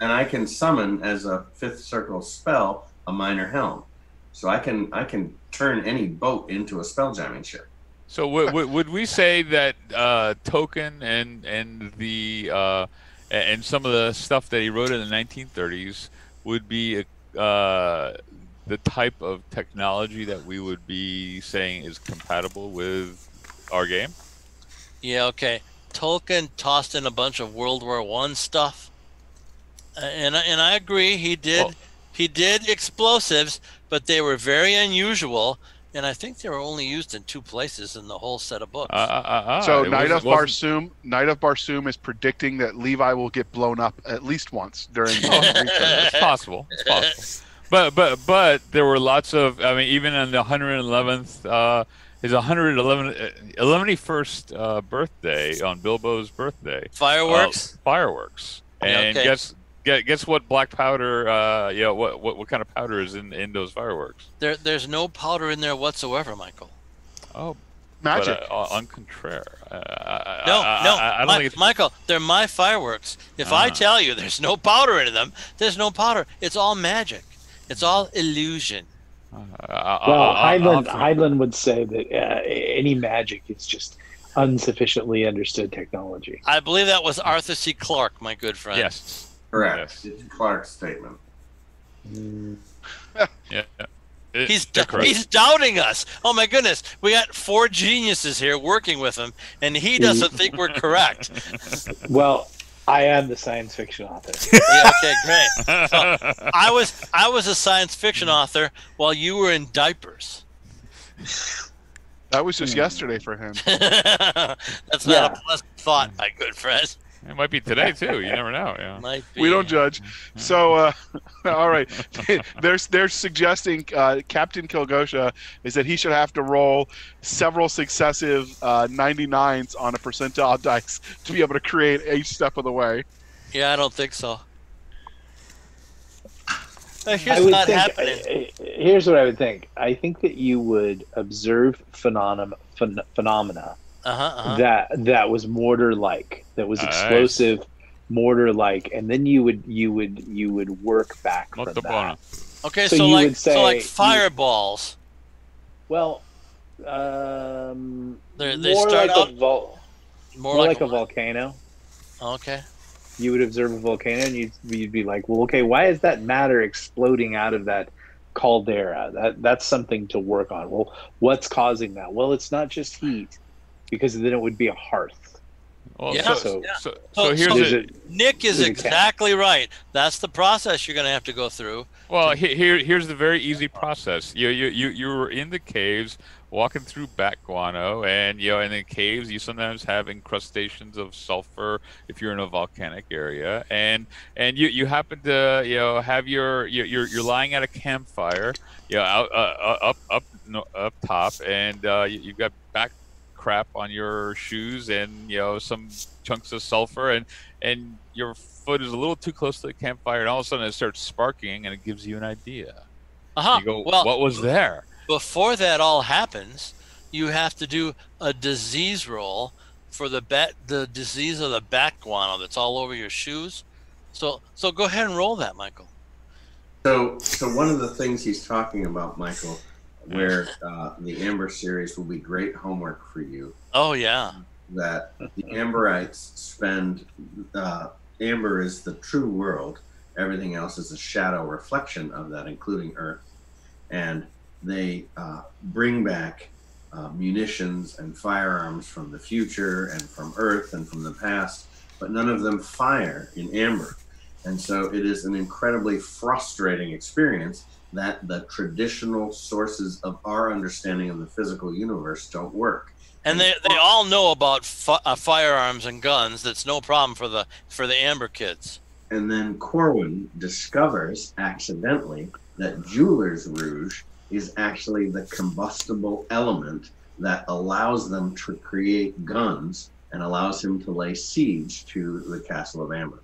and I can summon as a fifth circle spell a minor helm, so I can turn any boat into a spelljamming ship. So would we say that Token and the and some of the stuff that he wrote in the 1930s would be the type of technology that we would be saying is compatible with our game? Yeah, okay. Tolkien tossed in a bunch of World War I stuff, and I agree. He did explosives, but they were very unusual. And I think they were only used in 2 places in the whole set of books. So Knight of Barsoom is predicting that Levi will get blown up at least once during the research. It's possible. It's possible. But there were lots of. I mean, even on the 111th, his 111st birthday on Bilbo's birthday. Fireworks. Fireworks. And okay. Guess what black powder? What kind of powder is in those fireworks? There's no powder in there whatsoever, Michael. Oh, magic. But, on contraire, I don't think it's... Michael, they're my fireworks. If I tell you there's no powder in them, there's no powder. It's all magic. It's all illusion. Well, Heidland would say that any magic is just insufficiently understood technology. I believe that was Arthur C. Clarke, my good friend. Yes. Correct. It's Clark's statement. Yeah. He's doubting us. Oh my goodness, we got 4 geniuses here working with him, and he doesn't think we're correct. Well, I am the science fiction author. Yeah, okay, great. So, I was a science fiction author while you were in diapers. That was just yesterday for him. That's not a pleasant thought, my good friend. It might be today too. You never know. Yeah. Might be. We don't judge. So, all right. They're suggesting Captain Kilgosha is that he should have to roll several successive 99s on a percentile dice to be able to create each step of the way. Yeah, I don't think so. Happening. Here's what I would think. I think that you would observe phenomena that was mortar-like, that was explosive, mortar-like, and then you would work back from that. Okay, so like fireballs. Well, they more start like out more like a volcano. Okay. You would observe a volcano, and you'd be like, well, okay, why is that matter exploding out of that caldera? That's something to work on. Well, what's causing that? Well, it's not just heat, because then it would be a hearth. Well, yeah. So here's Nick is exactly right. That's the process you're going to have to go through. Well, here's the very easy process. You were in the caves, walking through bat guano, and in the caves you sometimes have incrustations of sulfur if you're in a volcanic area, and you happen to have you're lying at a campfire, out up top, and you've got back crap on your shoes and some chunks of sulfur, and your foot is a little too close to the campfire, and all of a sudden it starts sparking, and it gives you an idea. You go, well, what was there? Before that all happens, you have to do a disease roll for the disease of the bat guano that's all over your shoes. So go ahead and roll that, Michael. So one of the things he's talking about, Michael, where the Amber series will be great homework for you. Oh yeah. That the Amberites spend. Amber is the true world. Everything else is a shadow reflection of that, including Earth. And they bring back munitions and firearms from the future and from Earth and from the past, but none of them fire in Amber. And so it is an incredibly frustrating experience that the traditional sources of our understanding of the physical universe don't work. And they all know about firearms and guns. That's no problem for the Amber kids. And then Corwin discovers accidentally that Jeweler's Rouge is actually the combustible element that allows them to create guns and allows him to lay siege to the Castle of Amber.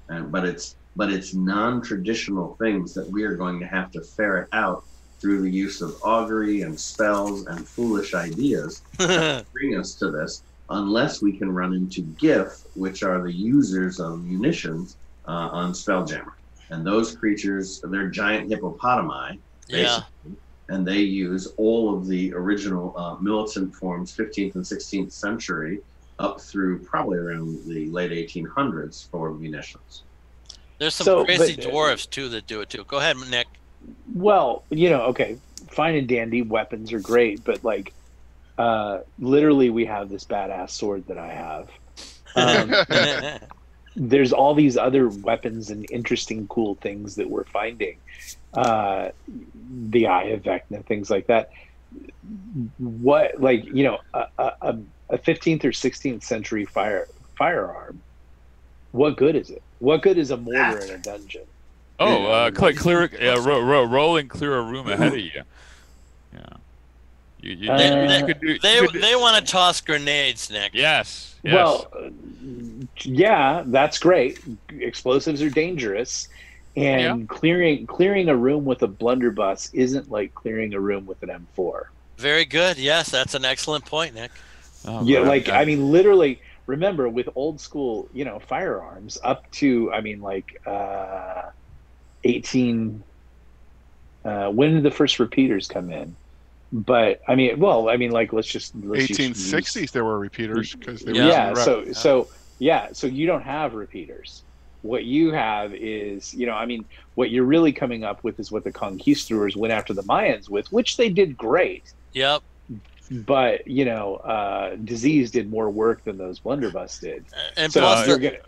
But it's non-traditional things that we are going to have to ferret out through the use of augury and spells and foolish ideas that bring us to this, unless we can run into GIF, which are the users of munitions on Spelljammer. And those creatures, they're giant hippopotami, basically, and they use all of the original militant forms, 15th and 16th century, up through probably around the late 1800s for munitions. There's some crazy dwarves too that do it too. Go ahead, Nick. Well, okay, fine and dandy, weapons are great, but like, literally, we have this badass sword that I have. There's all these other weapons and interesting, cool things that we're finding. The Eye of Vecna, things like that. What, like, a 15th or 16th century firearm? What good is it? What good is a mortar in a dungeon? Oh, roll and clear a room ahead of you. Yeah. They want to toss grenades, Nick. Yes. Well, yeah, that's great. Explosives are dangerous, and clearing a room with a blunderbuss isn't like clearing a room with an M4. Very good. Yes, that's an excellent point, Nick. Oh, yeah, I mean, literally. Remember, with old school, firearms up to, 18. When did the first repeaters come in? But let's just 1860s. There were repeaters because they were So you don't have repeaters. What you have is, what you're really coming up with is what the conquistadors went after the Mayans with, which they did great. Yep. But disease did more work than those blunderbuss did. And so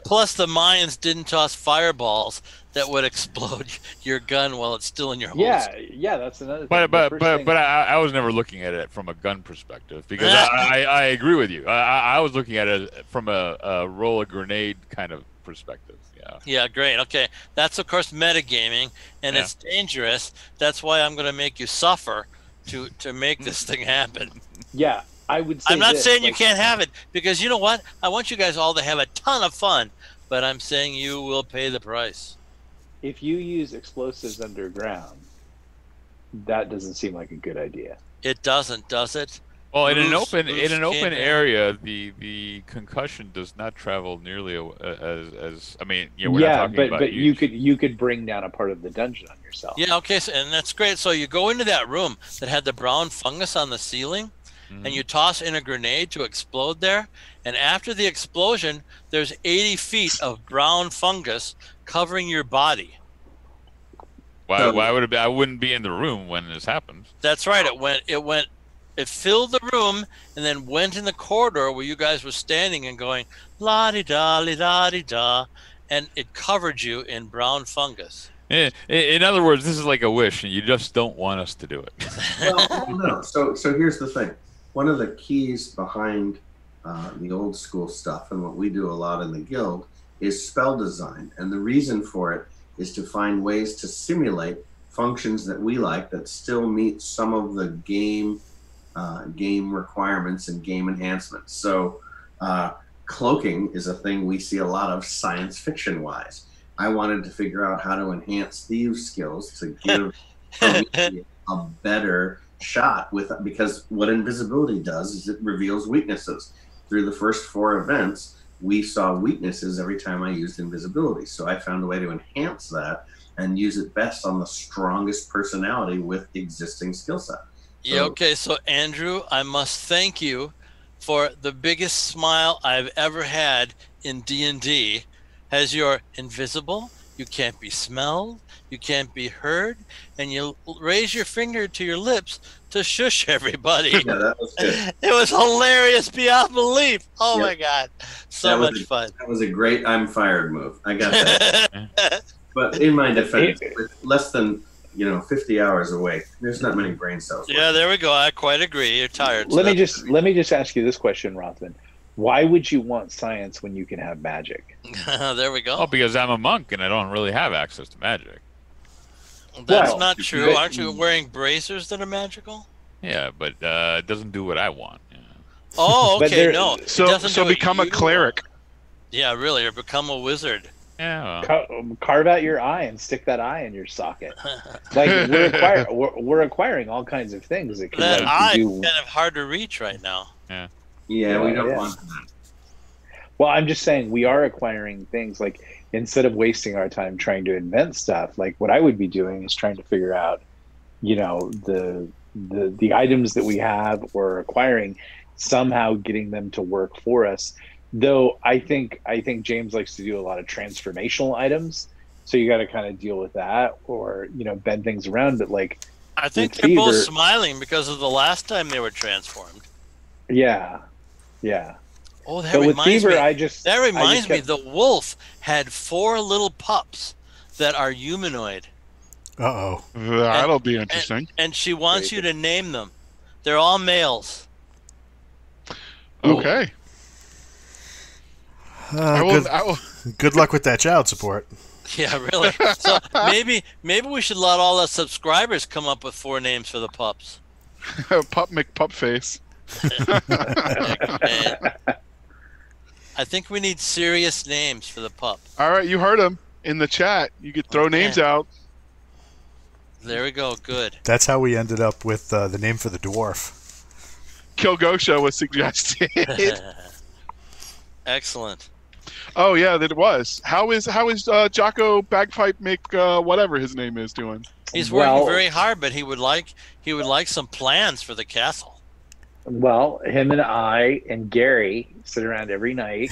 plus the Mayans didn't toss fireballs that would explode your gun while it's still in your holster. Yeah, that's another thing. But I was never looking at it from a gun perspective, because I agree with you. I was looking at it from a roll a grenade kind of perspective. Yeah, great. Okay, that's of course metagaming, and it's dangerous. That's why I'm going to make you suffer to make this thing happen. Yeah, I would say I'm not saying you can't have it, because you know what? I want you guys all to have a ton of fun, but I'm saying you will pay the price. If you use explosives underground, that doesn't seem like a good idea. It doesn't, does it? Well, in an open area, the concussion does not travel nearly as we're not talking about but you could bring down a part of the dungeon on yourself. Yeah, okay, and that's great. So you go into that room that had the brown fungus on the ceiling, and you toss in a grenade to explode there, and after the explosion, there's 80 feet of brown fungus covering your body. Why would it be? I wouldn't be in the room when this happened. That's right. It filled the room and then went in the corridor where you guys were standing and going la-di-da, la-di-da, and it covered you in brown fungus. In other words, this is like a wish, and you just don't want us to do it. Well, no. So here's the thing. One of the keys behind the old school stuff, and what we do a lot in the guild, is spell design. And the reason for it is to find ways to simulate functions that we like that still meet some of the game requirements and game enhancements. So cloaking is a thing we see a lot of science fiction wise. I wanted to figure out how to enhance thieves skills to give a better shot because what invisibility does is it reveals weaknesses. Through the first 4 events, we saw weaknesses every time I used invisibility. So I found a way to enhance that and use it best on the strongest personality with existing skill set. Yeah, okay, so Andrew, I must thank you for the biggest smile I've ever had in D&D, as you're invisible, you can't be smelled, you can't be heard, and you raise your finger to your lips to shush everybody. Yeah, that was good. It was hilarious beyond belief. Oh Yep. my God. So That was much fun. That was a great I'm fired move. I got that. But in my defense, with less than 50 hours awake, there's not many brain cells. Yeah, there we go. I quite agree. You're tired. Let me just ask you this question, Rothman. Why would you want science when you can have magic? There we go. Oh, because I'm a monk and I don't really have access to magic. That's Well, not true. Aren't you wearing bracers that are magical? Yeah, but it doesn't do what I want. Yeah. Oh, But okay. there- No. it So doesn't do what become a you cleric. want. Yeah, really, or become a wizard. Yeah. Well. Carve out your eye and stick that eye in your socket. Like we're acquiring all kinds of things that can That like, eye do. is kind of hard to reach right now. Yeah, we don't Yeah. want that. Well, I'm just saying we are acquiring things. Like instead of wasting our time trying to invent stuff, like what I would be doing is trying to figure out, the items that we have or acquiring, somehow getting them to work for us. Though I think James likes to do a lot of transformational items, so you got to kind of deal with that, or bend things around. But like, I think with they're both Fever- smiling because of the last time they were transformed. yeah. Oh, that But with reminds Fever, me. I just The wolf had 4 little pups that are humanoid, Uh-oh. That'll be interesting. and she wants you to name them. They're all males. Okay. Good luck with that child support. Yeah, really. So maybe we should let all the subscribers come up with 4 names for the pups. Pup McPupface. And I think we need serious names for the pup. All right, you heard him in the chat. You could throw names out. There we go. Good. That's how we ended up with the name for the dwarf. Kilgosha was suggested. Excellent. Oh yeah, that it was. How is Jocko Bagpipe whatever his name is doing? He's working very hard, but he would like some plans for the castle. Well, him and I and Gary sit around every night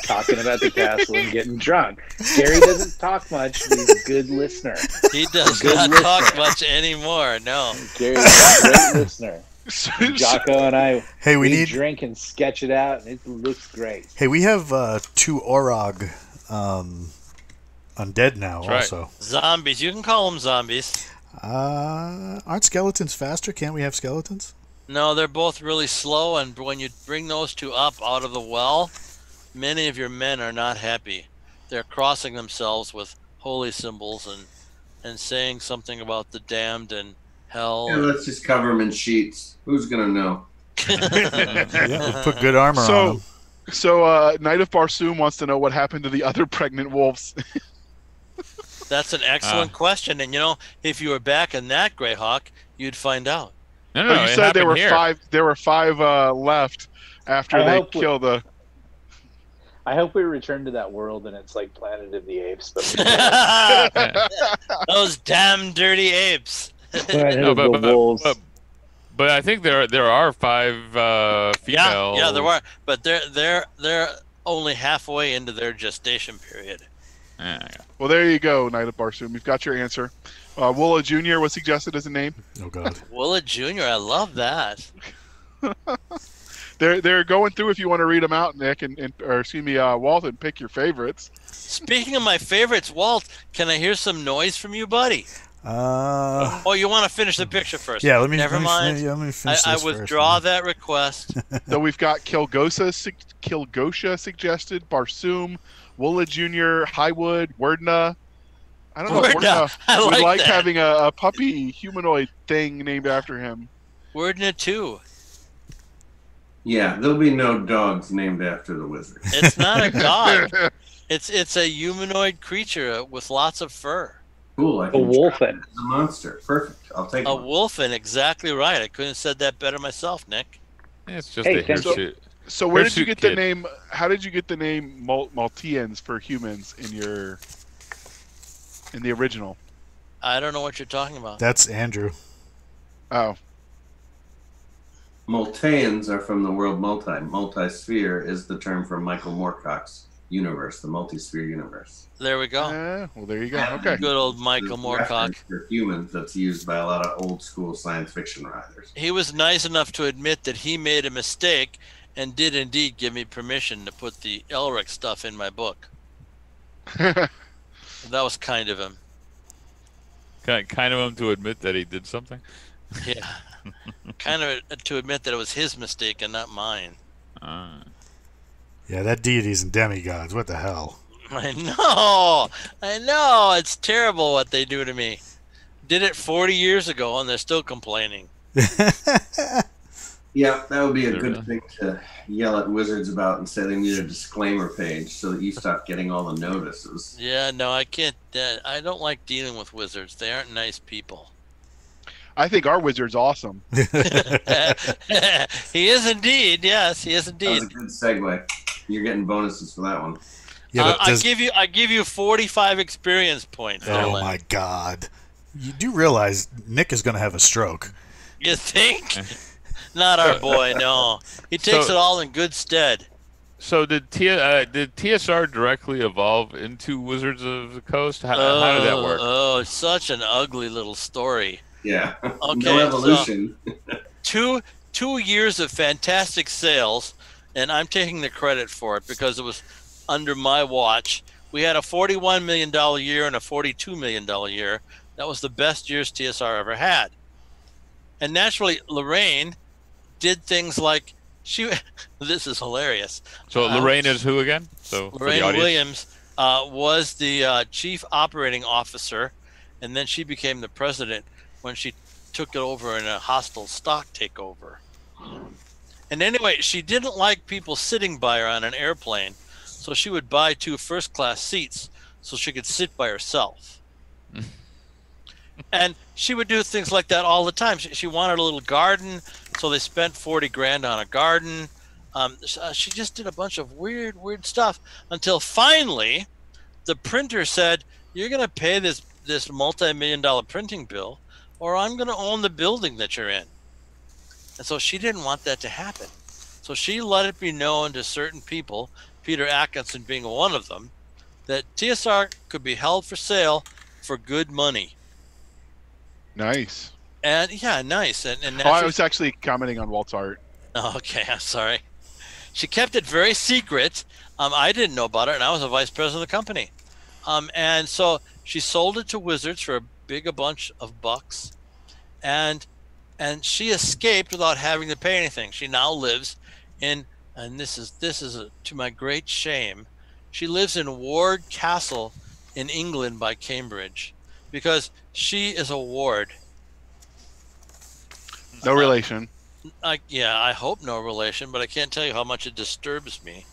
talking about the castle and getting drunk. Gary doesn't talk much, but he's a good listener. He does Good not listener. talk much anymore. No. Gary's a great listener. Jocko and I, Hey, we need drink and sketch it out, and it looks great. Hey, we have 2 Orog undead now. That's right. Also, Zombies. You can call them zombies. aren't skeletons faster? Can't we have skeletons? No, they're both really slow, and when you bring those 2 up out of the well, many of your men are not happy. They're crossing themselves with holy symbols and saying something about the damned and hell. Yeah, let's just cover them in sheets. Who's gonna know? Yeah, we put good armor on them. So Knight of Barsoom wants to know what happened to the other pregnant wolves. That's an excellent question, and if you were back in that Greyhawk, you'd find out. No, You it said there happened were here. 5. There were 5 left after I they hope we- killed the. I hope we return to that world and it's like Planet of the Apes, but Those damn dirty apes. Planet No, of the Wolves. but I think there are 5 female. Yeah, there were, but they're only halfway into their gestation period. Yeah. Well, there you go, Knight of Barsoom. You've got your answer. Woola Jr. was suggested as a name. Oh God. Willa Jr., I love that. They're going through if you want to read them out, Nick, or excuse me, Walt, and pick your favorites. Speaking of my favorites, Walt, can I hear some noise from you, buddy? Oh, you want to finish the picture first? Yeah, let me. Never mind. Let me finish I this withdraw first. that request. So we've got Kilgosha suggested, Barsoom, Woola Jr., Highwood, Werdna. I don't know if Werdna, Werdna I would like that. having a puppy humanoid thing named after him. Wordna too. Yeah, there'll be no dogs named after the wizard. It's not a dog. It's a humanoid creature with lots of fur. Cool. I A can wolfen. The monster. Perfect. I'll take A one. wolfen, exactly right. I couldn't have said that better myself, Nick. It's just Hey, a thank you. hirsute. So where did you Hirsute get the kid. name? How did you get the name Malteans for humans in the original? I don't know what you're talking about. That's Andrew. Oh, Multeans are from the word multi. Multisphere is the term for Michael Moorcock's universe, the multi-sphere universe. There we go. Well, there you go. And Okay. Good old Michael Moorcock. Reference for humans that's used by a lot of old school science fiction writers. He was nice enough to admit that he made a mistake and did indeed give me permission to put the Elric stuff in my book. That was kind of him. Kind of him to admit that he did something. Yeah. Kind of to admit that it was his mistake and not mine. Yeah, that deities and demigods. What the hell? I know. It's terrible what they do to me. Did it 40 years ago and they're still complaining. Yeah, that would be a good thing to yell at wizards about and say they need a disclaimer page so that you stop getting all the notices. Yeah, no, I can't. I don't like dealing with wizards. They aren't nice people. I think our wizard's awesome. He is indeed. Yes, he is indeed. That was a good segue. You're getting bonuses for that one. Yeah, I give you 45 experience points. Oh my God! You do realize Nick is going to have a stroke? You think? Not our boy. No, he takes it all in good stead. So did TSR directly evolve into Wizards of the Coast? How did that work? Oh, it's such an ugly little story. Yeah. Okay, No evolution. So 2 years of fantastic sales, and I'm taking the credit for it because it was under my watch. We had a $41 million year and a $42 million year. That was the best years TSR ever had. And naturally, Lorraine did things like this is hilarious. So Lorraine is who again? So Lorraine Williams was the chief operating officer, and then she became the president when she took it over in a hostile stock takeover. And anyway, she didn't like people sitting by her on an airplane, so she would buy 2 first-class seats so she could sit by herself. And she would do things like that all the time. She wanted a little garden, so they spent 40 grand on a garden. She just did a bunch of weird stuff until finally the printer said, you're going to pay this multi-million-dollar printing bill, or I'm going to own the building that you're in. And so she didn't want that to happen. So she let it be known to certain people, Peter Atkinson being one of them, that TSR could be held for sale for good money. Nice. And yeah, nice. And I was actually commenting on Walt's art. Okay, I'm sorry. She kept it very secret. I didn't know about it, and I was a vice president of the company. And so she sold it to Wizards for a bunch of bucks, and she escaped without having to pay anything. She now lives in, and this is to my great shame, she lives in Ward Castle in England by Cambridge, because she is a ward. No relation. I hope no relation, but I can't tell you how much it disturbs me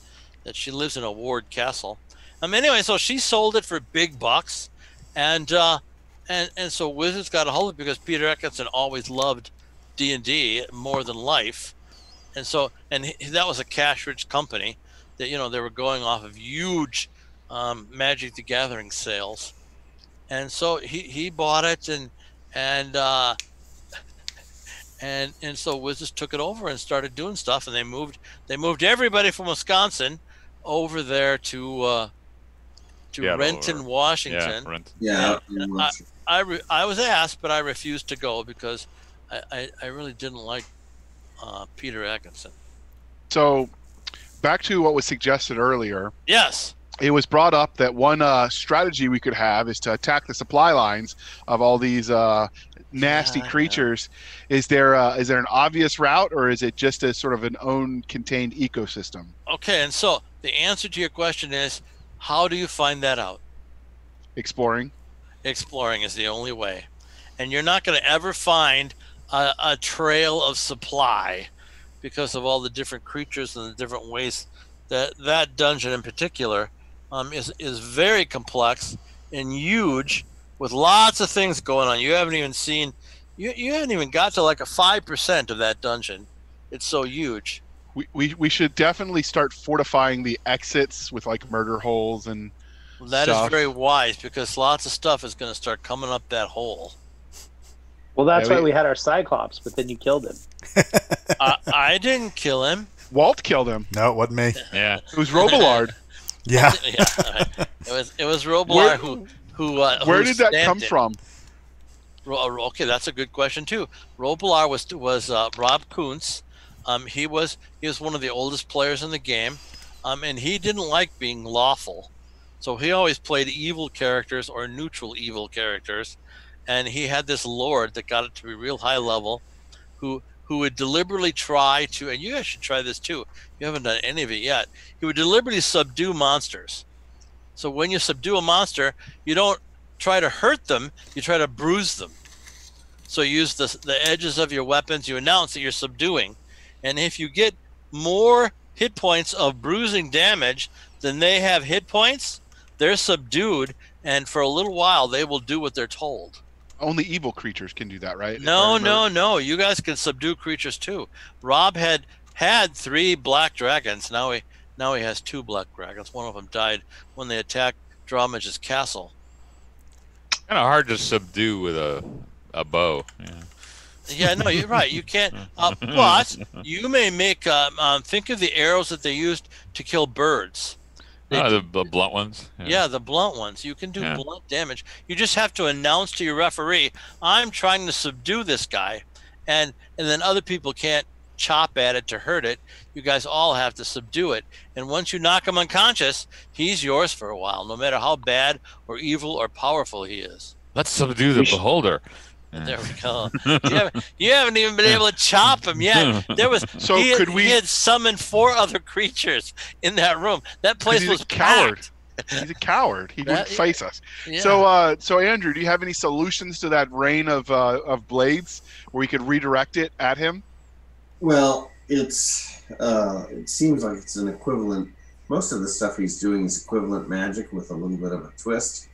that she lives in a ward castle. Anyway, so she sold it for big bucks, and so Wizards got a hold of it because Peter Atkinson always loved D&D more than life, and that was a cash-rich company that they were going off of huge Magic the Gathering sales, and so he bought it and so Wizards took it over and started doing stuff, and they moved everybody from Wisconsin over there to Renton, Washington. Yeah, Renton. Yeah. I was asked, but I refused to go because I really didn't like Peter Atkinson. So back to what was suggested earlier. Yes. It was brought up that one strategy we could have is to attack the supply lines of all these nasty creatures. Is there an obvious route, or is it just a sort of an own contained ecosystem? Okay, and so the answer to your question is, how do you find that out? Exploring. Exploring is the only way, and you're not going to ever find a trail of supply because of all the different creatures and the different ways that dungeon in particular is very complex and huge with lots of things going on. You haven't even seen, you haven't even got to like a 5% of that dungeon. It's so huge. We should definitely start fortifying the exits with like murder holes and that stuff. is very wise because lots of stuff is going to start coming up that hole. Well, that's why we had our Cyclops, but then you killed him. I didn't kill him. Walt killed him. No, it wasn't me. Yeah. It was Robillard. Yeah. Yeah, it was Robillard who Where did that come stamped it. from? Okay, that's a good question too. Robillard was Rob Kuntz. He was one of the oldest players in the game, and he didn't like being lawful, so he always played evil characters or neutral evil characters, and he had this lord that got it to be real high level, who would deliberately try to, and you guys should try this too. You haven't done any of it yet. He would deliberately subdue monsters. So when you subdue a monster, you don't try to hurt them, you try to bruise them. So you use the edges of your weapons, you announce that you're subduing. And if you get more hit points of bruising damage than they have hit points, they're subdued, and for a little while they will do what they're told. Only evil creatures can do that, right? No. You guys can subdue creatures too. Rob had 3 black dragons. Now he has 2 black dragons. One of them died when they attacked Dramage's castle. Kind of hard to subdue with a bow. Yeah, no, you're right. You can't. But you may make. Think of the arrows that they used to kill birds. The blunt ones. Yeah, the blunt ones. You can do blunt damage. You just have to announce to your referee, "I'm trying to subdue this guy," and then other people can't chop at it to hurt it. You guys all have to subdue it. And once you knock him unconscious, he's yours for a while, no matter how bad or evil or powerful he is. Let's subdue the beholder. There we go. You haven't even been able to chop him yet. There was he had summoned 4 other creatures in that room. That place was packed. He's a coward. He wouldn't face us. Yeah. So Andrew, do you have any solutions to that rain of blades where we could redirect it at him? Well, it seems like it's an equivalent. Most of the stuff he's doing is equivalent magic with a little bit of a twist.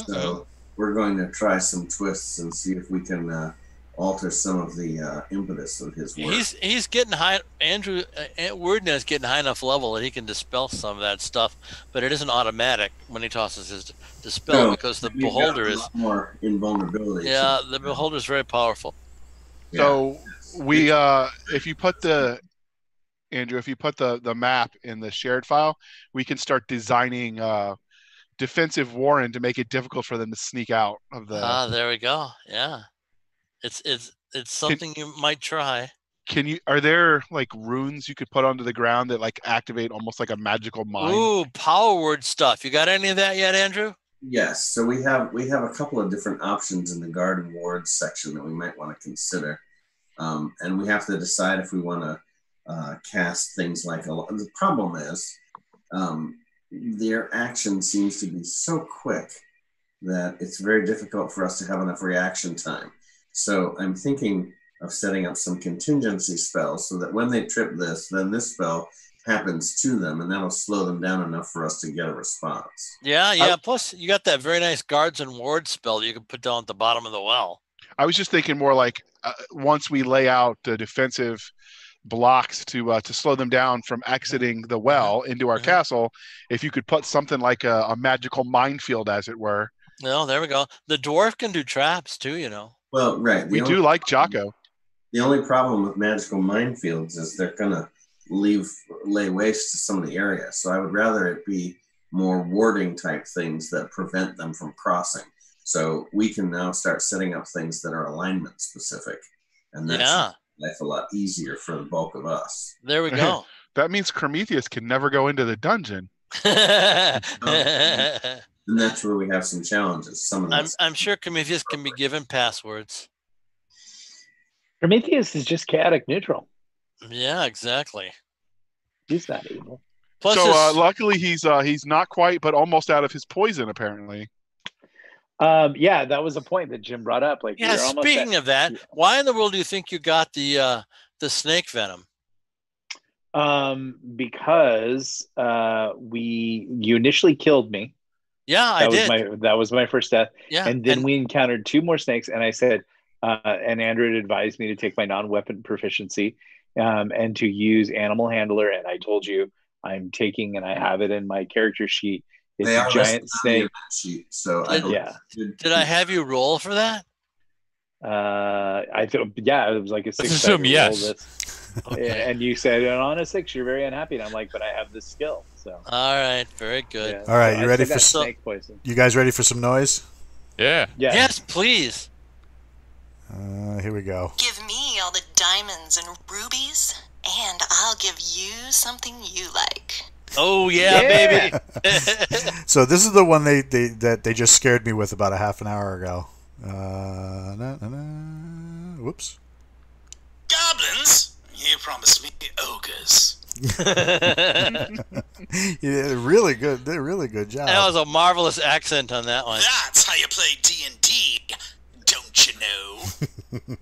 So we're going to try some twists and see if we can alter some of the impetus of his work. He's getting high. Andrew Wordner is getting high enough level that he can dispel some of that stuff, but it isn't automatic when he tosses his dispel because the beholder is more invulnerability. Yeah, the beholder is very powerful. So we, if you put the map in the shared file, we can start designing defensive Warren to make it difficult for them to sneak out of the. There we go. Yeah, it's something you might try. Are there like runes you could put onto the ground that like activate almost like a magical mine? Ooh, power word stuff. You got any of that yet, Andrew? Yes. So we have a couple of different options in the garden wards section that we might want to consider. And we have to decide if we want to cast things like the problem is their action seems to be so quick that it's very difficult for us to have enough reaction time. So I'm thinking of setting up some contingency spells so that when they trip this, then this spell happens to them, and that'll slow them down enough for us to get a response. Yeah. Plus, you got that very nice guards and wards spell that you can put down at the bottom of the well. I was just thinking more like once we lay out the defensive blocks to slow them down from exiting the well into our castle, if you could put something like a magical minefield, as it were. No, there we go. The dwarf can do traps too, you know. Well, right. We do like Jocko. The only problem with magical minefields is they're going to lay waste to some of the area. So I would rather it be more warding type things that prevent them from crossing. So we can now start setting up things that are alignment specific. And that's life a lot easier for the bulk of us. There we go. That means Prometheus can never go into the dungeon. And that's where we have some challenges. I'm sure Prometheus can be given passwords. Prometheus is just chaotic neutral. Yeah, exactly. He's not evil. Plus luckily he's not quite, but almost out of his poison apparently. Yeah, that was a point that Jim brought up. Like, yeah. Speaking of that, why in the world do you think you got the snake venom? Because you initially killed me. Yeah, I did. That was my first death. Yeah, and then we encountered 2 more snakes, and I said, and Andrew had advised me to take my non-weapon proficiency, and to use animal handler. And I told you I'm taking, and I have it in my character sheet. It's a giant snake. Sheet, so did I have you roll for that? I thought, yeah, it was like a 6. Let's assume yes. And you said on a 6 you're very unhappy, and I'm like, but I have this skill. So All right, very good. yeah. All right, So you I ready still for got so- snake poison? You guys ready for some noise? Yeah. Yeah. Yes, please. Here we go. Give me all the diamonds and rubies, and I'll give you something you like. Oh yeah, Yeah. baby. So this is the one they just scared me with about a half an hour ago. Whoops. Goblins? You promised me ogres. Yeah, really good. They're really good job. That was a marvelous accent on that one. That's how you play D&D, don't you know?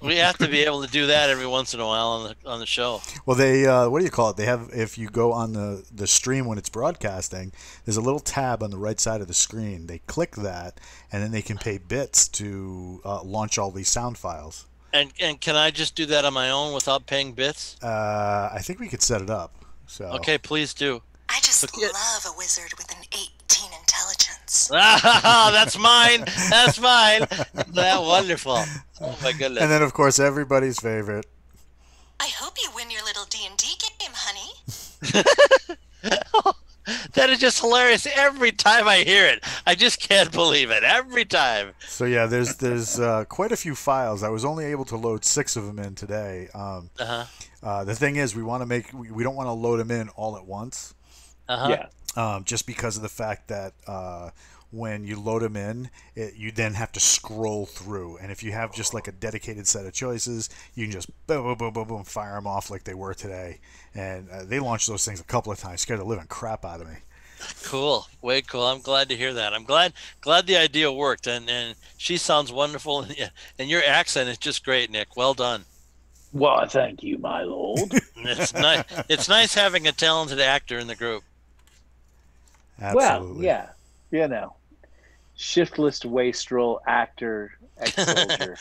We have to be able to do that every once in a while on the show. Well, they what do you call it? They have, if you go on the stream when it's broadcasting, there's a little tab on the right side of the screen. They click that, and then they can pay bits to launch all these sound files. And can I just do that on my own without paying bits? I think we could set it up. So Okay, please do. I just Okay. love a wizard with an 18 intelligence. That's mine. That's mine. That wonderful. Oh my goodness. And then, of course, everybody's favorite. I hope you win your little D&D game, honey. That is just hilarious every time I hear it. I just can't believe it every time. So yeah, there's quite a few files. I was only able to load 6 of them in today. Uh-huh. The thing is, we don't want to load them in all at once. Uh-huh. Yeah. Just because of the fact that when you load them in, you then have to scroll through. And if you have just like a dedicated set of choices, you can just boom, boom, boom, boom, boom, fire them off like they were today. And they launched those things a couple of times, scared the living crap out of me. Cool. Way cool. I'm glad to hear that. I'm glad the idea worked. And she sounds wonderful. And your accent is just great, Nick. Well done. Well, thank you, my lord. It's nice. It's nice having a talented actor in the group. Absolutely. Well, yeah. You know, shiftless wastrel actor, ex-soldier,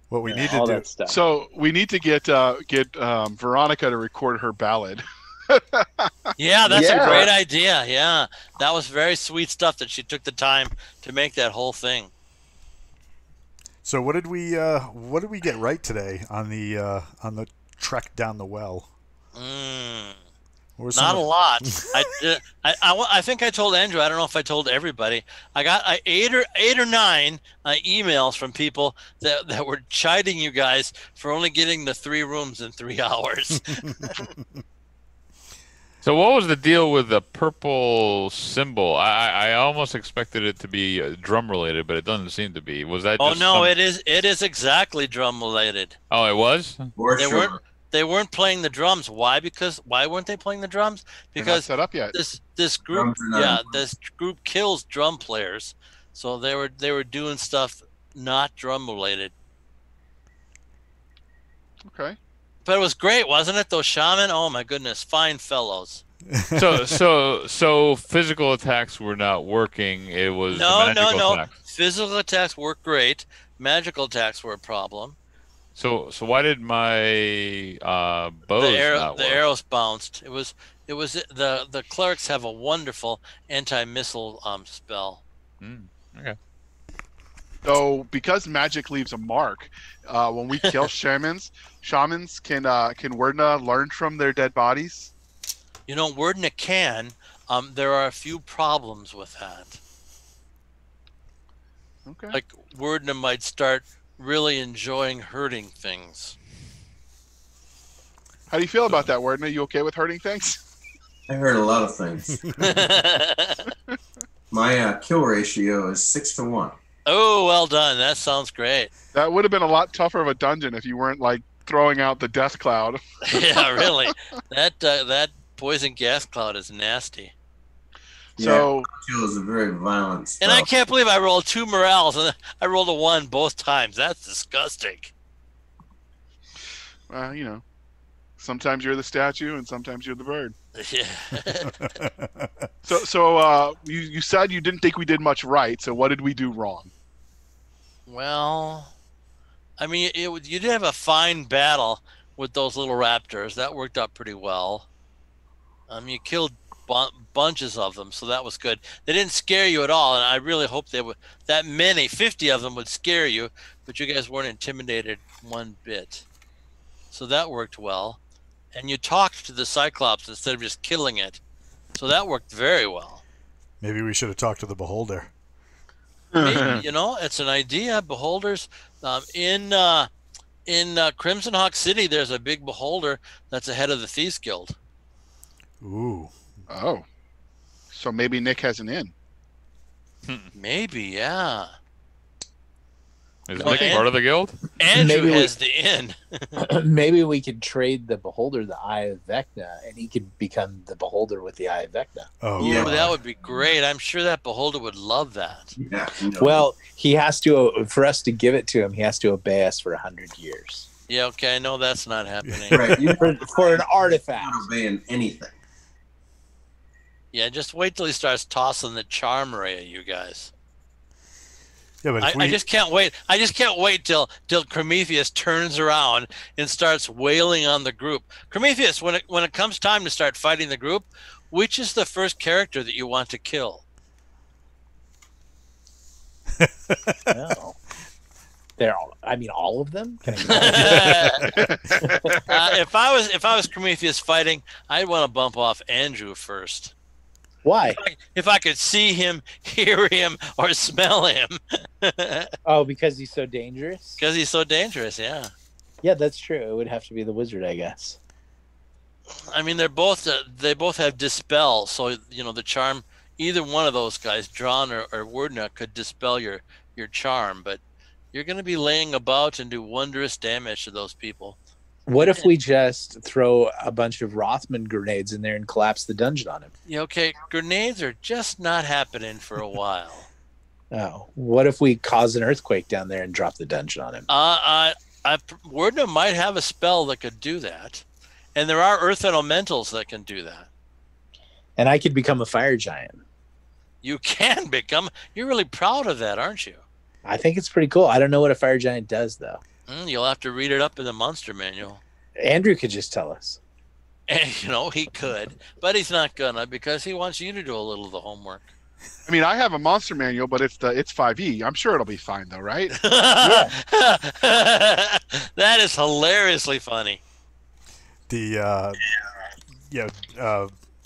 What we need all to do. that stuff. So we need to get Veronica to record her ballad. Yeah, that's a Yeah. great idea. Yeah, that was very sweet stuff that she took the time to make that whole thing. So what did we get right today on the trek down the well? What were some Not a of- lot. I think I told Andrew. I don't know if I told everybody. I got 8 or 9 emails from people that were chiding you guys for only getting the 3 rooms in 3 hours. So what was the deal with the purple symbol? I almost expected it to be drum related, but it doesn't seem to be. Was that? Oh just no, some- it is exactly drum related. Oh, it was. For They sure. weren't playing the drums. Why? Why weren't they playing the drums? They're not Because set up yet. this group, Drums are not important. this group kills drum players, so they were doing stuff not drum related. Okay. But it was great, wasn't it? Those shaman, oh my goodness, fine fellows. So physical attacks were not working. It was the No, magical attacks. Physical attacks work great. Magical attacks were a problem. So why did my bows not The work? arrows bounced. It was the clerics have a wonderful anti-missile spell. Okay. So because magic leaves a mark, when we kill shamans can Werdna learn from their dead bodies? You know, Werdna can. There are a few problems with that. Okay. Like Werdna might start really enjoying hurting things. How do you feel about that, Werdna? You okay with hurting things? I heard a lot of things. My kill ratio is 6 to 1. Oh, well done. That sounds great. That would have been a lot tougher of a dungeon if you weren't like throwing out the death cloud. Yeah, really. That poison gas cloud is nasty. So Kill is a very violent spell. And I can't believe I rolled 2 morales and I rolled a 1 both times. That's disgusting. you know, sometimes you're the statue and sometimes you're the bird. Yeah. So you said you didn't think we did much right. So what did we do wrong? Well, I mean, you did have a fine battle with those little raptors. That worked out pretty well. You killed bunches of them, so that was good. They didn't scare you at all, and I really hope they would. That many, 50 of them, would scare you, but you guys weren't intimidated one bit. So that worked well. and you talked to the Cyclops instead of just killing it. So that worked very well. Maybe we should have talked to the Beholder. Maybe, it's an idea. Beholders, in Crimson Hawk City, there's a big beholder that's ahead of the Thieves Guild. Ooh. Oh, so maybe Nick has an in. Maybe, yeah. Is Nick part of the guild? Andrew has the in. Maybe we could trade the Beholder the Eye of Vecna, and he could become the Beholder with the Eye of Vecna. Oh, yeah, that would be great. I'm sure that Beholder would love that. Yeah. No. Well, he has to, for us to give it to him, he has to obey us for 100 years. Yeah, okay, I know that's not happening. Right. You for an artifact. not obeying anything. Yeah, just wait till he starts tossing the charm ray at you guys. Yeah, but if I just can't wait. I just can't wait till Prometheus turns around and starts wailing on the group. Prometheus, when it comes time to start fighting the group, which is the first character that you want to kill? No. They're all, I mean, all of them? Can I if I was Prometheus fighting, I'd want to bump off Andrew first. Why? If I could see him, hear him, or smell him. Oh, because he's so dangerous? Because he's so dangerous, yeah. Yeah, that's true. It would have to be the wizard, I guess. I mean, they both have dispel, so the charm. Either one of those guys, Drawn or Wordna, could dispel your charm, but you're going to be laying about and do wondrous damage to those people. What if we just throw a bunch of Rothman grenades in there and collapse the dungeon on him? Yeah, okay, grenades are just not happening for a while. Oh, what if we cause an earthquake down there and drop the dungeon on him? Wordna might have a spell that could do that, and there are earth elementals that can do that. And I could become a fire giant. You can become. You're really proud of that, aren't you? I think it's pretty cool. I don't know what a fire giant does, though. You'll have to read it up in the monster manual. Andrew could just tell us. And, he could, but he's not gonna because he wants you to do a little of the homework. I mean, I have a monster manual, but it's 5e. I'm sure it'll be fine, though, right? Yeah. That is hilariously funny. The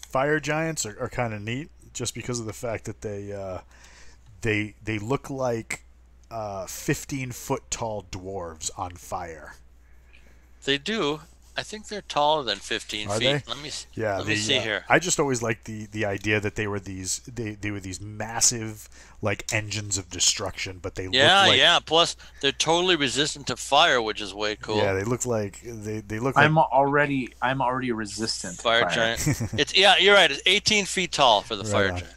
fire giants are kind of neat just because of the fact that they look like 15-foot tall dwarves on fire. They do. I think they're taller than 15 Are feet. they? Let me see here. I just always liked the idea that they were these massive like engines of destruction, but they look like, Plus, they're totally resistant to fire, which is way cool. Yeah, they look like they look. I'm already resistant. Fire giant. You're right. It's 18 feet tall for the fire giant.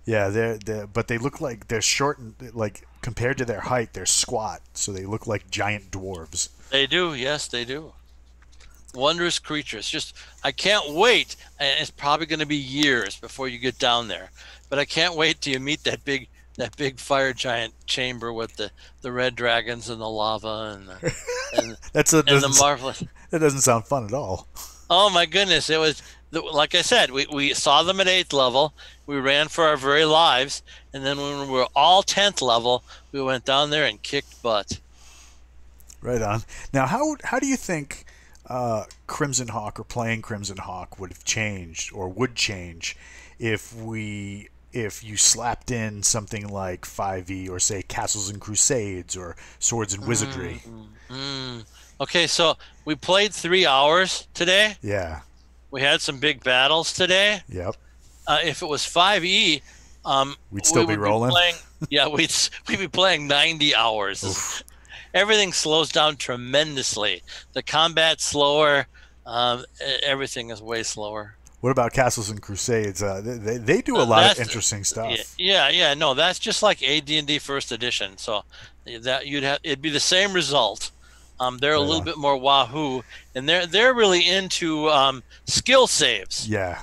Yeah, but they look like they're short and like compared to their height, they're squat, so they look like giant dwarves. They do. Yes, they do. Wondrous creatures. Just, I can't wait. And it's probably going to be years before you get down there, but I can't wait till you meet that big fire giant chamber with the red dragons and the lava and the marvelous. That doesn't sound fun at all. Oh my goodness! It was like I said. We saw them at 8th level. We ran for our very lives, and then when we were all 10th level, we went down there and kicked butt. Right on. Now, how do you think Crimson Hawk or playing Crimson Hawk would have changed or would change if you slapped in something like 5e or say Castles and Crusades or Swords and Wizardry? Okay, so we played 3 hours today. Yeah. We had some big battles today. Yep. If it was 5e, we'd still be rolling. We'd be playing 90 hours. Oof. Everything slows down tremendously. The combat's slower. Everything is way slower. What about Castles and Crusades? They do a lot of interesting stuff. No, that's just like AD&D First Edition. So that it'd be the same result. They're a little bit more wahoo, and they're really into skill saves. Yeah.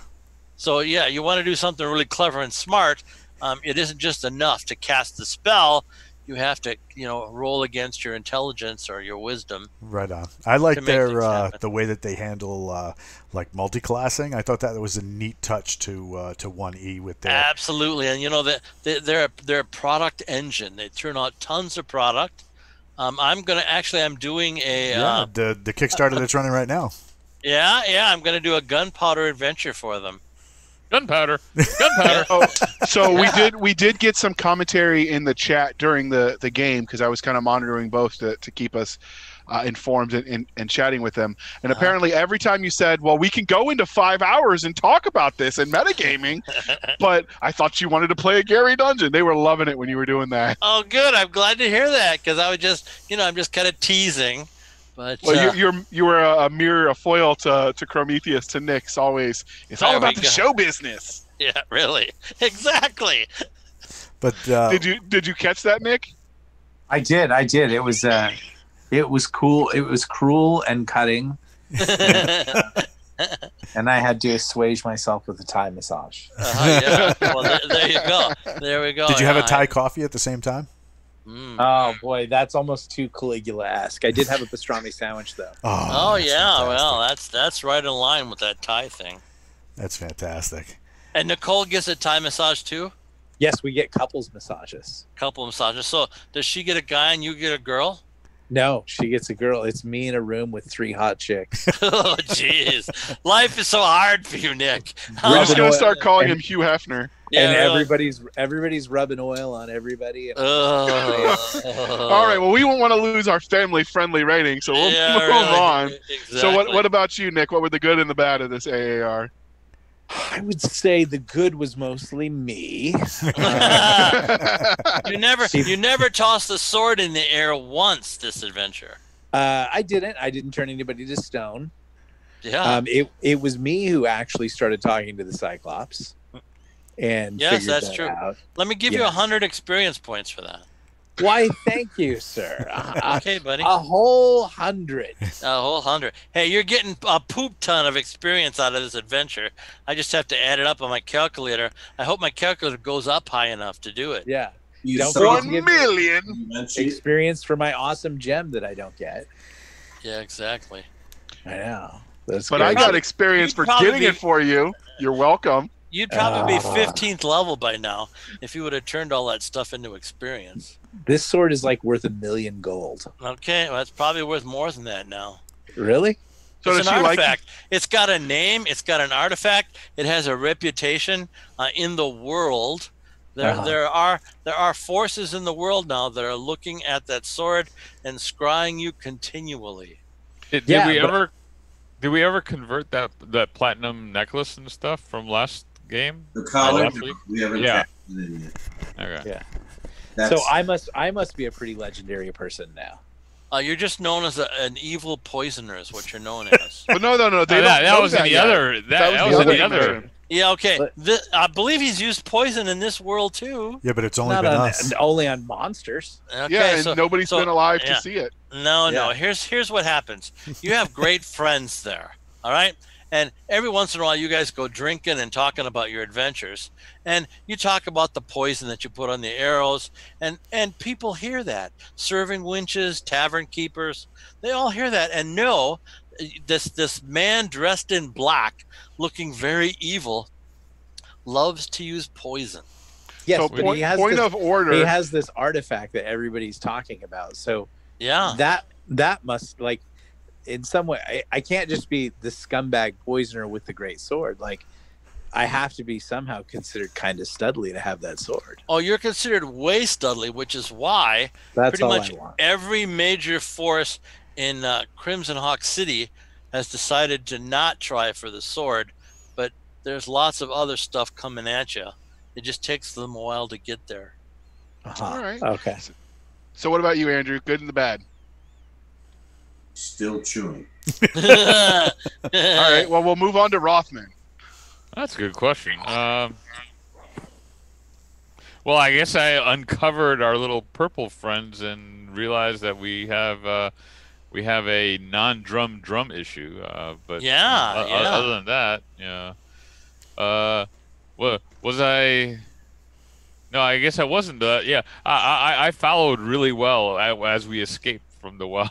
So yeah, you want to do something really clever and smart. It isn't just enough to cast the spell. You have to, roll against your intelligence or your wisdom. Right on. I like their the way that they handle like multi-classing. I thought that was a neat touch to 1E with their. Absolutely, and they're a product engine. They turn out tons of product. I'm doing a the Kickstarter that's running right now. Yeah. I'm going to do a gunpowder adventure for them. Gunpowder. Gunpowder. Oh, so we did get some commentary in the chat during the game because I was kind of monitoring both to keep us informed and chatting with them. And apparently every time you said, well, we can go into 5 hours and talk about this and metagaming, but I thought you wanted to play a Gary dungeon. They were loving it when you were doing that. Oh, good. I'm glad to hear that because I was just, I'm just kind of teasing. But well, you were a foil to Prometheus, to Nick's always. It's all about the show business. Yeah, really, exactly. But did you catch that, Nick? I did. It was cool. It was cruel and cutting, and I had to assuage myself with a Thai massage. Yeah. Well, there you go. There we go. Did you have a Thai coffee at the same time? Oh boy, that's almost too Caligula-esque. I did have a pastrami sandwich though. Oh yeah, fantastic. Well that's right in line with that Thai thing. That's fantastic. And Nicole gets a Thai massage too? Yes, we get couples massages. Couple massages. So does she get a guy and you get a girl? No, she gets a girl. It's me in a room with 3 hot chicks. Oh jeez, life is so hard for you, Nick. We're just gonna start calling him Hugh Hefner. Yeah, and everybody's rubbing oil on everybody. All right. Well, we won't want to lose our family-friendly rating, so we'll move on. Exactly. So, what about you, Nick? What were the good and the bad of this AAR? I would say the good was mostly me. You never tossed the sword in the air once this adventure. I didn't turn anybody to stone. Yeah. It was me who actually started talking to the Cyclops. And yes, that's true. Out. Let me give you 100 experience points for that. Why, thank you, sir. Okay, buddy. A whole 100. A whole 100. Hey, you're getting a poop ton of experience out of this adventure. I just have to add it up on my calculator. I hope my calculator goes up high enough to do it. Yeah. You don't 1 million experience for my awesome gem that I don't get. Yeah, exactly. I know. But I got experience for getting it for you. You're welcome. You'd probably be 15th level by now if you would have turned all that stuff into experience. This sword is like worth 1 million gold. Okay, well, it's probably worth more than that now. Really? So it's an artifact. It's got a name. It's got an artifact. It has a reputation in the world. There are forces in the world now that are looking at that sword and scrying you continually. Did we ever convert that platinum necklace and stuff from last game? The collar, we haven't it in yet. Okay. Yeah. So I must be a pretty legendary person now. You're just known as an evil poisoner, is what you're known as. But no. That was in the other. That was in the other. Yeah. Okay. I believe he's used poison in this world too. Yeah, but it's only been us. Only on monsters. Okay, yeah, and nobody's been alive to see it. No. Here's what happens. You have great friends there. All right. And every once in a while, you guys go drinking and talking about your adventures. And you talk about the poison that you put on the arrows. And people hear that. Serving winches, tavern keepers, they all hear that and know this man dressed in black, looking very evil, loves to use poison. Yes, so but he has order. He has this artifact that everybody's talking about. So yeah, that must, like, in some way, I can't just be the scumbag poisoner with the great sword. Like, I have to be somehow considered kind of studly to have that sword. Oh, you're considered way studly, which is why pretty much every major force in Crimson Hawk City has decided to not try for the sword, but there's lots of other stuff coming at you. It just takes them a while to get there. All right. Okay. So what about you, Andrew? Good and the bad? Still chewing. All right. Well, we'll move on to Rothman. That's a good question. Well, I guess I uncovered our little purple friends and realized that we have a non-drum issue. But other than that, what was I? No, I guess I wasn't. I followed really well as we escaped from the well.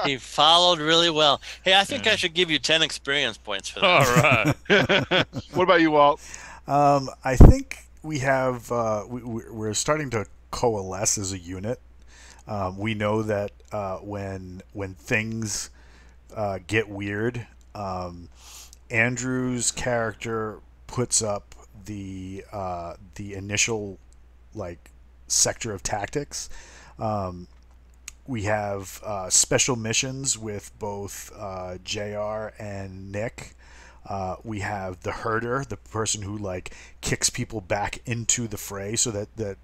He followed really well. Hey, I think I should give you 10 experience points for that. All right. What about you, Walt? I think we have we're starting to coalesce as a unit. We know that when things get weird. Andrew's character puts up the initial like sector of tactics. We have special missions with both JR and Nick. We have the herder, the person who like kicks people back into the fray so that the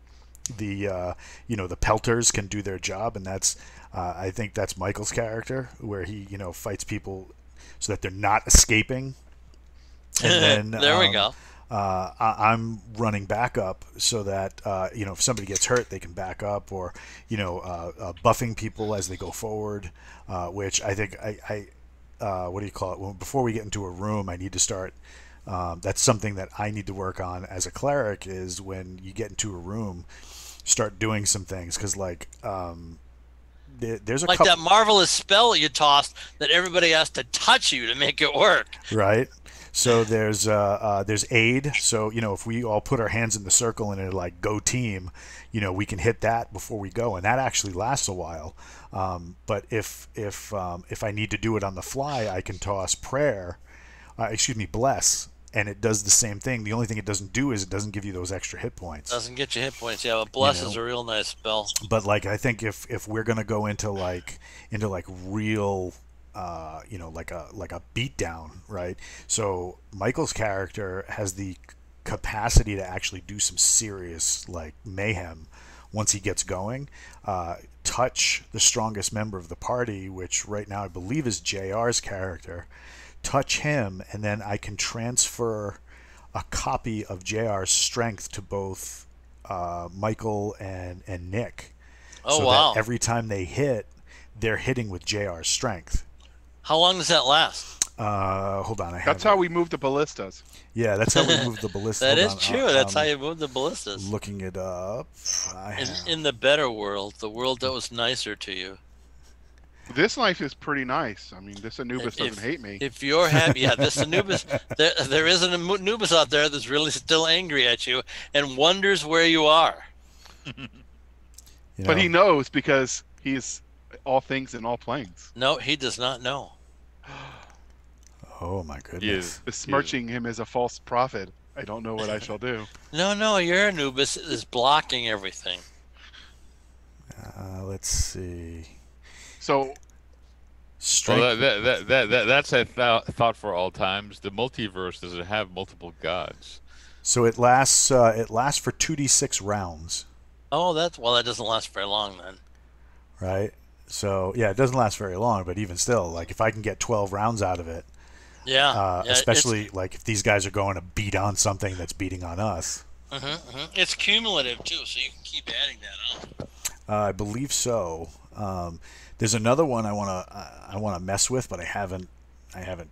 the pelters can do their job, and that's I think that's Michael's character, where he fights people so that they're not escaping. And then there we go. I'm running backup so that if somebody gets hurt, they can back up, or buffing people as they go forward. Which I think I what do you call it? Well, before we get into a room, I need to start. That's something that I need to work on as a cleric. Is when you get into a room, start doing some things, because there's a like couple, that marvelous spell you tossed that everybody has to touch you to make it work. right? So there's aid. So if we all put our hands in the circle and it like go team, we can hit that before we go, and that actually lasts a while. But if I need to do it on the fly, I can toss bless, and it does the same thing. The only thing it doesn't do is it doesn't give you those extra hit points. Doesn't get you hit points, yeah. But bless is a real nice spell. But like I think if we're gonna go into real like a beatdown, right? So Michael's character has the capacity to actually do some serious like mayhem once he gets going. Touch the strongest member of the party, which right now I believe is JR's character. Touch him, and then I can transfer a copy of JR's strength to both Michael and Nick. Oh, so wow. that every time they hit, they're hitting with JR's strength. How long does that last? Hold on. That's how we move the ballistas. Yeah, that's how we move the ballista. That is true. That's how you move the ballistas. Looking it up. In the better world, the world that was nicer to you. This life is pretty nice. I mean, this Anubis doesn't hate me. If you're happy, yeah, this Anubis, there is an Anubis out there that's really still angry at you and wonders where you are. But he knows because he's all things in all planes. No, he does not know. Oh my goodness! Besmirching him as a false prophet. I don't know what I shall do. No, your Anubis is blocking everything. Let's see. So, well, that's a thought for all times. The multiverse, does it have multiple gods? So it lasts for 2d6 rounds. Oh, that doesn't last very long then. Right. So yeah, it doesn't last very long, but even still, like if I can get 12 rounds out of it, especially like if these guys are going to beat on something that's beating on us. It's cumulative too, so you can keep adding that on. I believe so. There's another one I wanna mess with, but I haven't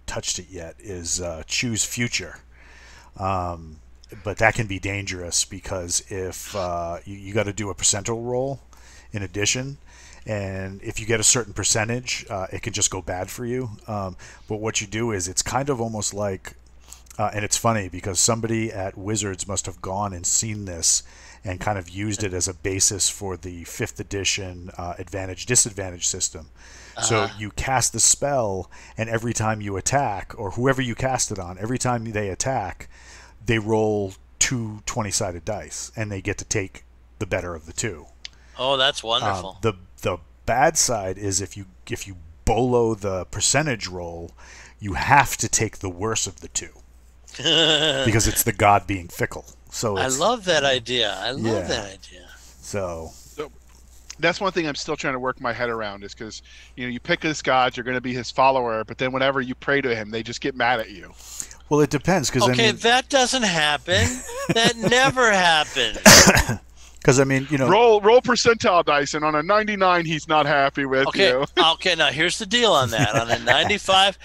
touched it yet. Is choose future, but that can be dangerous because if you got to do a percentile roll in addition, and if you get a certain percentage, it can just go bad for you. But what you do is it's kind of almost like, and it's funny because somebody at Wizards must have gone and seen this and kind of used it as a basis for the 5th edition advantage-disadvantage system. So you cast the spell, and every time you attack, or whoever you cast it on, every time they attack, they roll 2 20-sided dice, and they get to take the better of the two. Oh, that's wonderful. The bad side is if you bolo the percentage roll, you have to take the worse of the two because it's the god being fickle. So I love that idea. I love that idea. So that's one thing I'm still trying to work my head around is because you pick this god, you're going to be his follower, but then whenever you pray to him, they just get mad at you. Well, it depends because that doesn't happen. That never happens. Because roll percentile dice, and on a 99, he's not happy with you. Okay, now here's the deal on that. On a 95,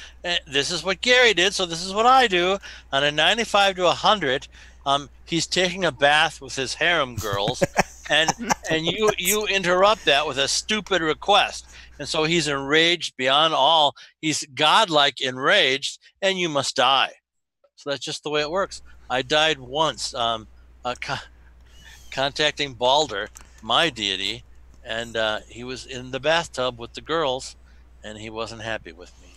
this is what Gary did, so this is what I do. On a 95 to 100, he's taking a bath with his harem girls, and you interrupt that with a stupid request, and so he's enraged beyond all. He's godlike enraged, and you must die. So that's just the way it works. I died once. Contacting Balder, my deity, and he was in the bathtub with the girls, and he wasn't happy with me.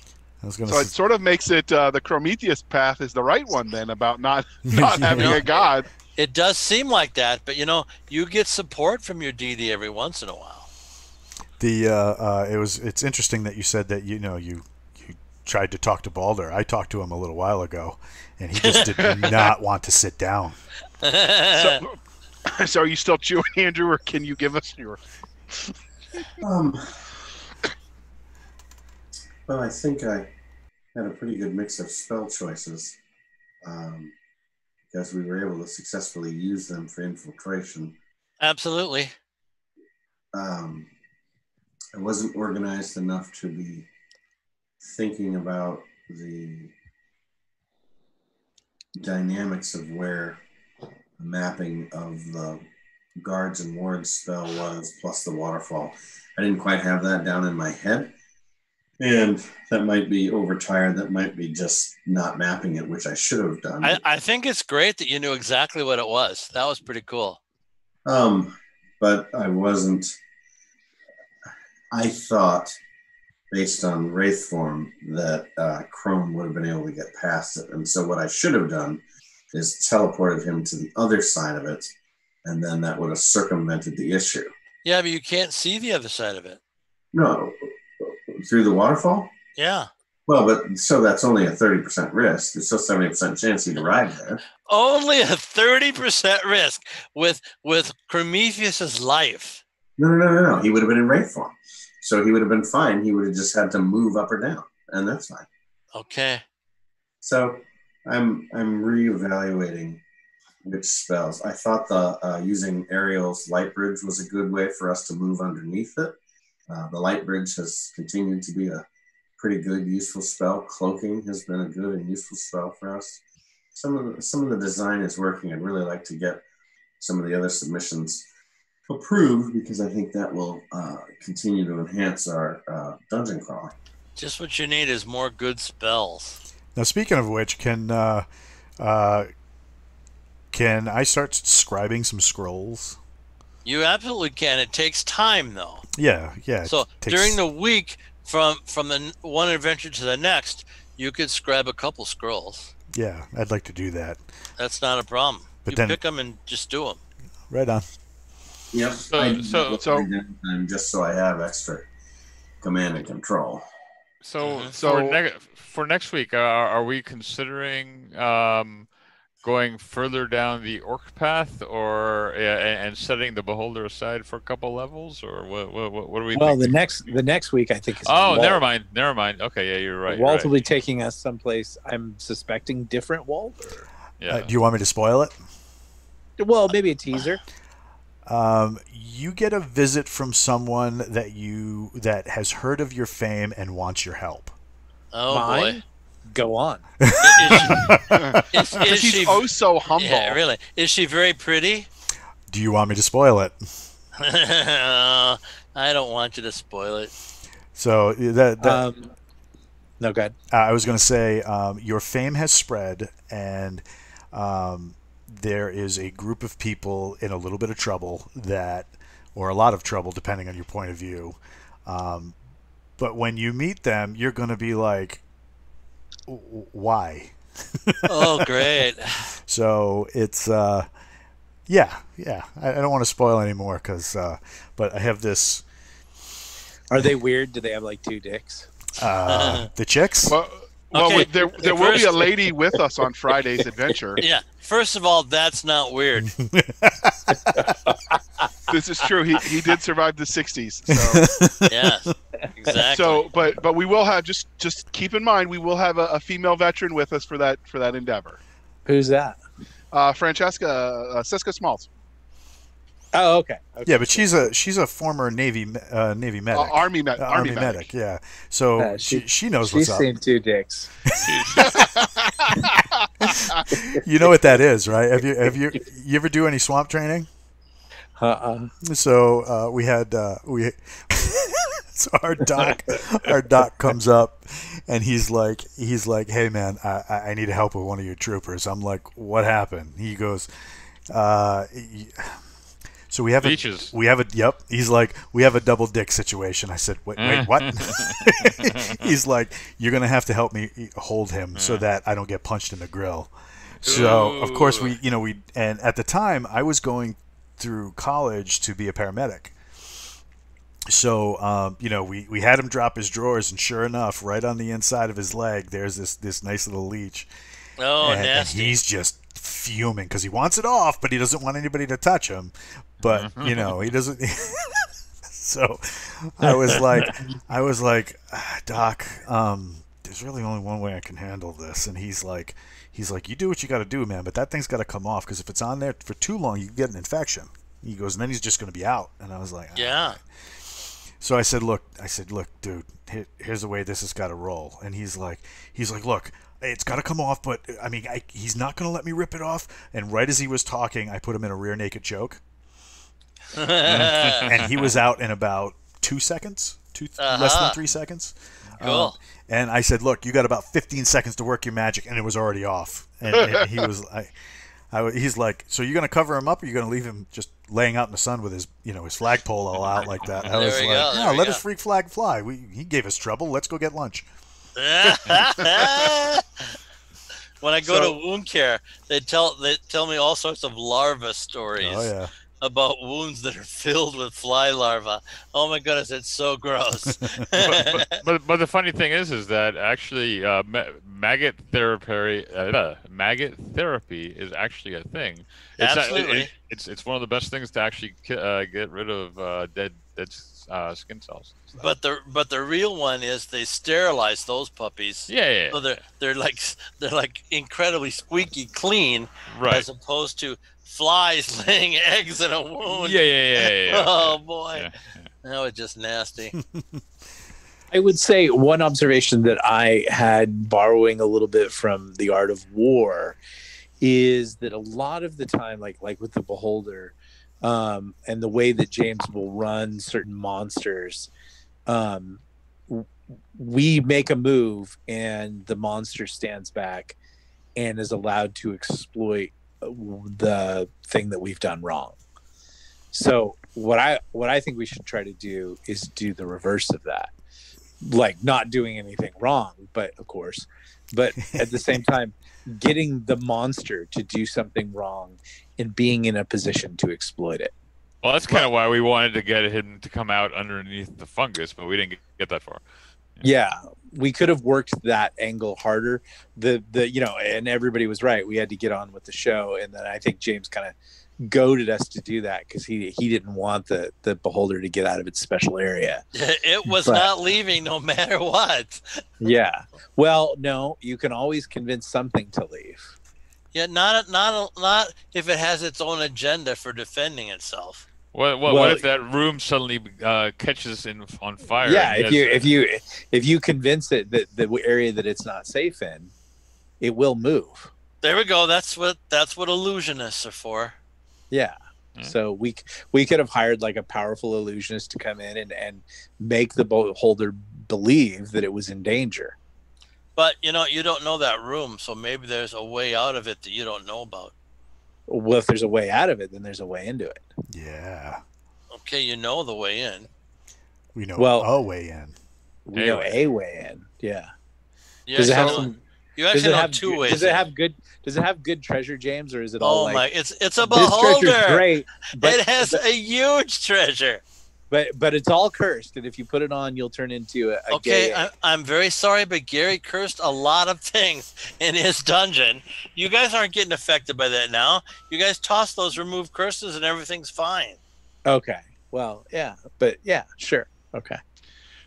I was going So it sort of makes it the Prometheus path is the right one then about not having Yeah. a god. It does seem like that, but you get support from your DD every once in a while. It's interesting that you said that you tried to talk to Balder. I talked to him a little while ago, and he just did not want to sit down. So are you still chewing, Andrew, or can you give us your? Well, I think I had a pretty good mix of spell choices because we were able to successfully use them for infiltration. Absolutely. I wasn't organized enough to be thinking about the dynamics of where the mapping of the guards and wards spell was, plus the waterfall. I didn't quite have that down in my head. And that might be overtired. That might be just not mapping it, which I should have done. I think it's great that you knew exactly what it was. That was pretty cool. But I wasn't. I thought, based on Wraith form, that Chrome would have been able to get past it. And so what I should have done is teleported him to the other side of it, and then that would have circumvented the issue. Yeah, but you can't see the other side of it. No. Through the waterfall? Yeah. Well, but so that's only a 30% risk. There's still 70% chance he'd arrive there. Only a 30% risk with Prometheus's life. No. He would have been in Wraith form. So he would have been fine. He would have just had to move up or down, and that's fine. Okay. So I'm reevaluating which spells. I thought the using Ariel's light bridge was a good way for us to move underneath it. The light bridge has continued to be a pretty good, useful spell. Cloaking has been a good and useful spell for us. Some of the design is working. I'd really like to get some of the other submissions approved because I think that will continue to enhance our dungeon crawling. Just what you need is more good spells. Now, speaking of which, can I start scribing some scrolls? You absolutely can. It takes time, though. Yeah. So during the week, from the one adventure to the next, you could scribe a couple scrolls. Yeah, I'd like to do that. That's not a problem. But you pick them and just do them. Right on. Yep. So just so I have extra command and control. So for next week, are we considering going further down the orc path, or and setting the beholder aside for a couple levels, or what do we? Well, think? the next week I think is. Oh, never mind. Okay, yeah, you're right. Walt will be taking us someplace. I'm suspecting different Walt. Yeah. Do you want me to spoil it? Well, maybe a teaser. You get a visit from someone that has heard of your fame and wants your help. Oh Mine? boy. Go on. Is she's she so humble. Yeah, really. Is she very pretty? Do you want me to spoil it? I don't want you to spoil it. So that no, go ahead. I was going to say your fame has spread, and there is a group of people in a little bit of trouble or a lot of trouble, depending on your point of view. But when you meet them, you're going to be like, why? Oh, great. So it's yeah. I don't want to spoil anymore but I have this. Are they weird? Do they have like two dicks? The chicks? Well, Okay, there will be a lady with us on Friday's adventure. Yeah. First of all, that's not weird. This is true. He did survive the 60s. So. Yes, exactly. So, but we will have just keep in mind we will have a female veteran with us for that endeavor. Who's that? Francesca Siska Smalls. Oh, okay. Yeah, but she's a former Navy medic. Army medic. Yeah. So she knows what's up. She's seen two dicks. You know what that is, right? Have you ever do any swamp training? So we had so our doc comes up and he's like, hey man, I need help with one of your troopers. I'm like, what happened? He goes, So we have Beaches. Yep. He's like, we have a double dick situation. I said, wait, what? He's like, you're gonna have to help me hold him so that I don't get punched in the grill. So of course and at the time I was going through college to be a paramedic. So we had him drop his drawers, and sure enough, right on the inside of his leg, there's this nice little leech. Oh, and nasty! And he's just fuming because he wants it off, but he doesn't want anybody to touch him. But he doesn't. So I was like, Doc, there's really only one way I can handle this. And he's like, you do what you got to do, man, but that thing's got to come off because if it's on there for too long, you can get an infection. He goes, and then he's just going to be out. And I was like, yeah. Right. So I said, look, dude, here's the way this has got to roll. And he's like, look, it's got to come off, but I mean, he's not going to let me rip it off. And right as he was talking, I put him in a rear naked choke. And he was out in about 2 seconds, less than 3 seconds. Cool. And I said, look, you got about 15 seconds to work your magic, and it was already off. And he was, he's like, so you're going to cover him up, or you're going to leave him just laying out in the sun with his, his flagpole all out like that? I was like, no, let his freak flag fly. He gave us trouble. Let's go get lunch. When I go to wound care, they tell me all sorts of larva stories. Oh yeah. About wounds that are filled with fly larvae. Oh my goodness, it's so gross. but the funny thing is that actually maggot therapy is actually a thing. It's Absolutely. It's one of the best things to actually get rid of dead skin cells. But the real one is they sterilize those puppies. Yeah. So they're like incredibly squeaky clean, right? As opposed to flies laying eggs in a wound. Yeah. Oh boy, that was just nasty. I would say one observation that I had, borrowing a little bit from The Art of War, is that a lot of the time, like with the Beholder, and the way that James will run certain monsters, we make a move and the monster stands back and is allowed to exploit the thing that we've done wrong. So what I think we should try to do is do the reverse of that, like not doing anything wrong, but at the same time getting the monster to do something wrong and being in a position to exploit it. Well, that's kind of why we wanted to get him to come out underneath the fungus, but we didn't get that far. Yeah, we could have worked that angle harder. And everybody was right. We had to get on with the show, and then I think James kind of goaded us to do that because he didn't want the Beholder to get out of its special area. It was not leaving no matter what. Yeah. Well, no, you can always convince something to leave. Yeah, not if it has its own agenda for defending itself. What if that room suddenly catches on fire? Yeah, if you convince it that the area that it's not safe in, it will move. There we go. That's what illusionists are for. Yeah. So we could have hired like a powerful illusionist to come in and make the Beholder believe that it was in danger. But you don't know that room, so maybe there's a way out of it that you don't know about. Well, if there's a way out of it, then there's a way into it. Yeah. Okay, you know the way in. We know a way in. We know a way in. Yeah. Does it have two ways? Does it have good treasure, James, or is it all it's a Beholder. This treasure's great, but it has a huge treasure. But it's all cursed, and if you put it on, you'll turn into a okay, gay. I'm very sorry, but Gary cursed a lot of things in his dungeon. You guys aren't getting affected by that now. You guys toss those remove curses, and everything's fine. Okay. Well, yeah, but yeah, sure. Okay.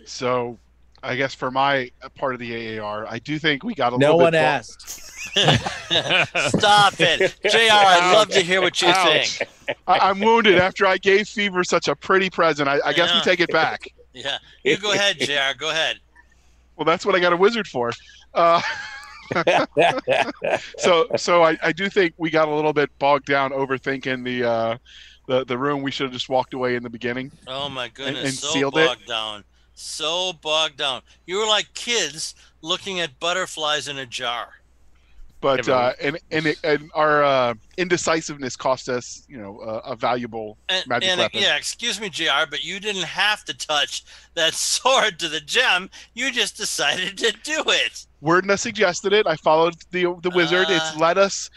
So, I guess for my part of the AAR, I do think we got a little bit. No one asked. Stop it, JR. I'd love to hear what you think. I'm wounded after I gave Fever such a pretty present. I guess we take it back. Yeah, you go ahead, JR. Go ahead. Well, that's what I got a wizard for. So I do think we got a little bit bogged down overthinking the room. We should have just walked away in the beginning. Oh my goodness, and so sealed bogged it. down. So bogged down. You were like kids looking at butterflies in a jar. But Yeah, and our indecisiveness cost us, a valuable magic weapon. Yeah, excuse me, JR, but you didn't have to touch that sword to the gem. You just decided to do it. Wordna suggested it. I followed the wizard. It's led us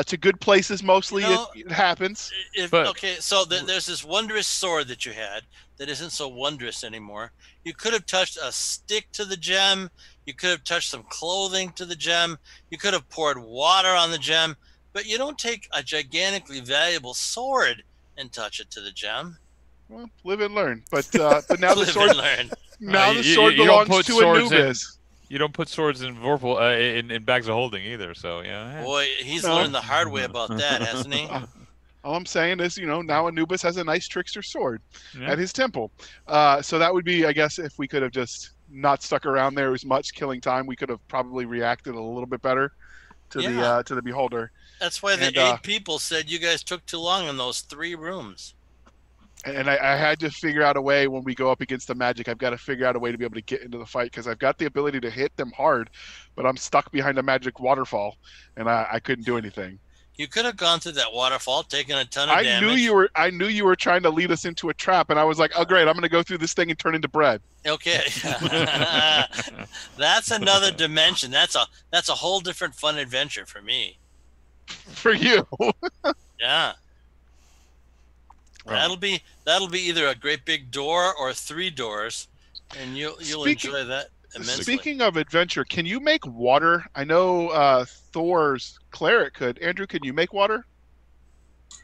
to good places. Mostly, it happens. So there's this wondrous sword that you had that isn't so wondrous anymore. You could have touched a stick to the gem. You could have touched some clothing to the gem. You could have poured water on the gem. But you don't take a gigantically valuable sword and touch it to the gem. Well, live and learn. But now the sword. Learn. Now the sword belongs to Anubis. You don't put swords in in bags of holding either. So yeah. Boy, he's learned the hard way about that, hasn't he? All I'm saying is, now Anubis has a nice trickster sword at his temple. So that would be, I guess, if we could have just not stuck around there as much, killing time, we could have probably reacted a little bit better to the beholder. That's why the 8 people said you guys took too long in those 3 rooms. And I had to figure out a way when we go up against the magic. I've got to figure out a way to be able to get into the fight because I've got the ability to hit them hard, but I'm stuck behind a magic waterfall, and I couldn't do anything. You could have gone through that waterfall, taken a ton of damage. I knew you were trying to lead us into a trap, and I was like, "Oh, great! I'm going to go through this thing and turn into bread." Okay, that's another dimension. That's a whole different fun adventure for me. For you, yeah. That'll be either a great big door or 3 doors, and you'll enjoy that immensely. Speaking of adventure, can you make water? I know Thor's cleric could. Andrew, can you make water?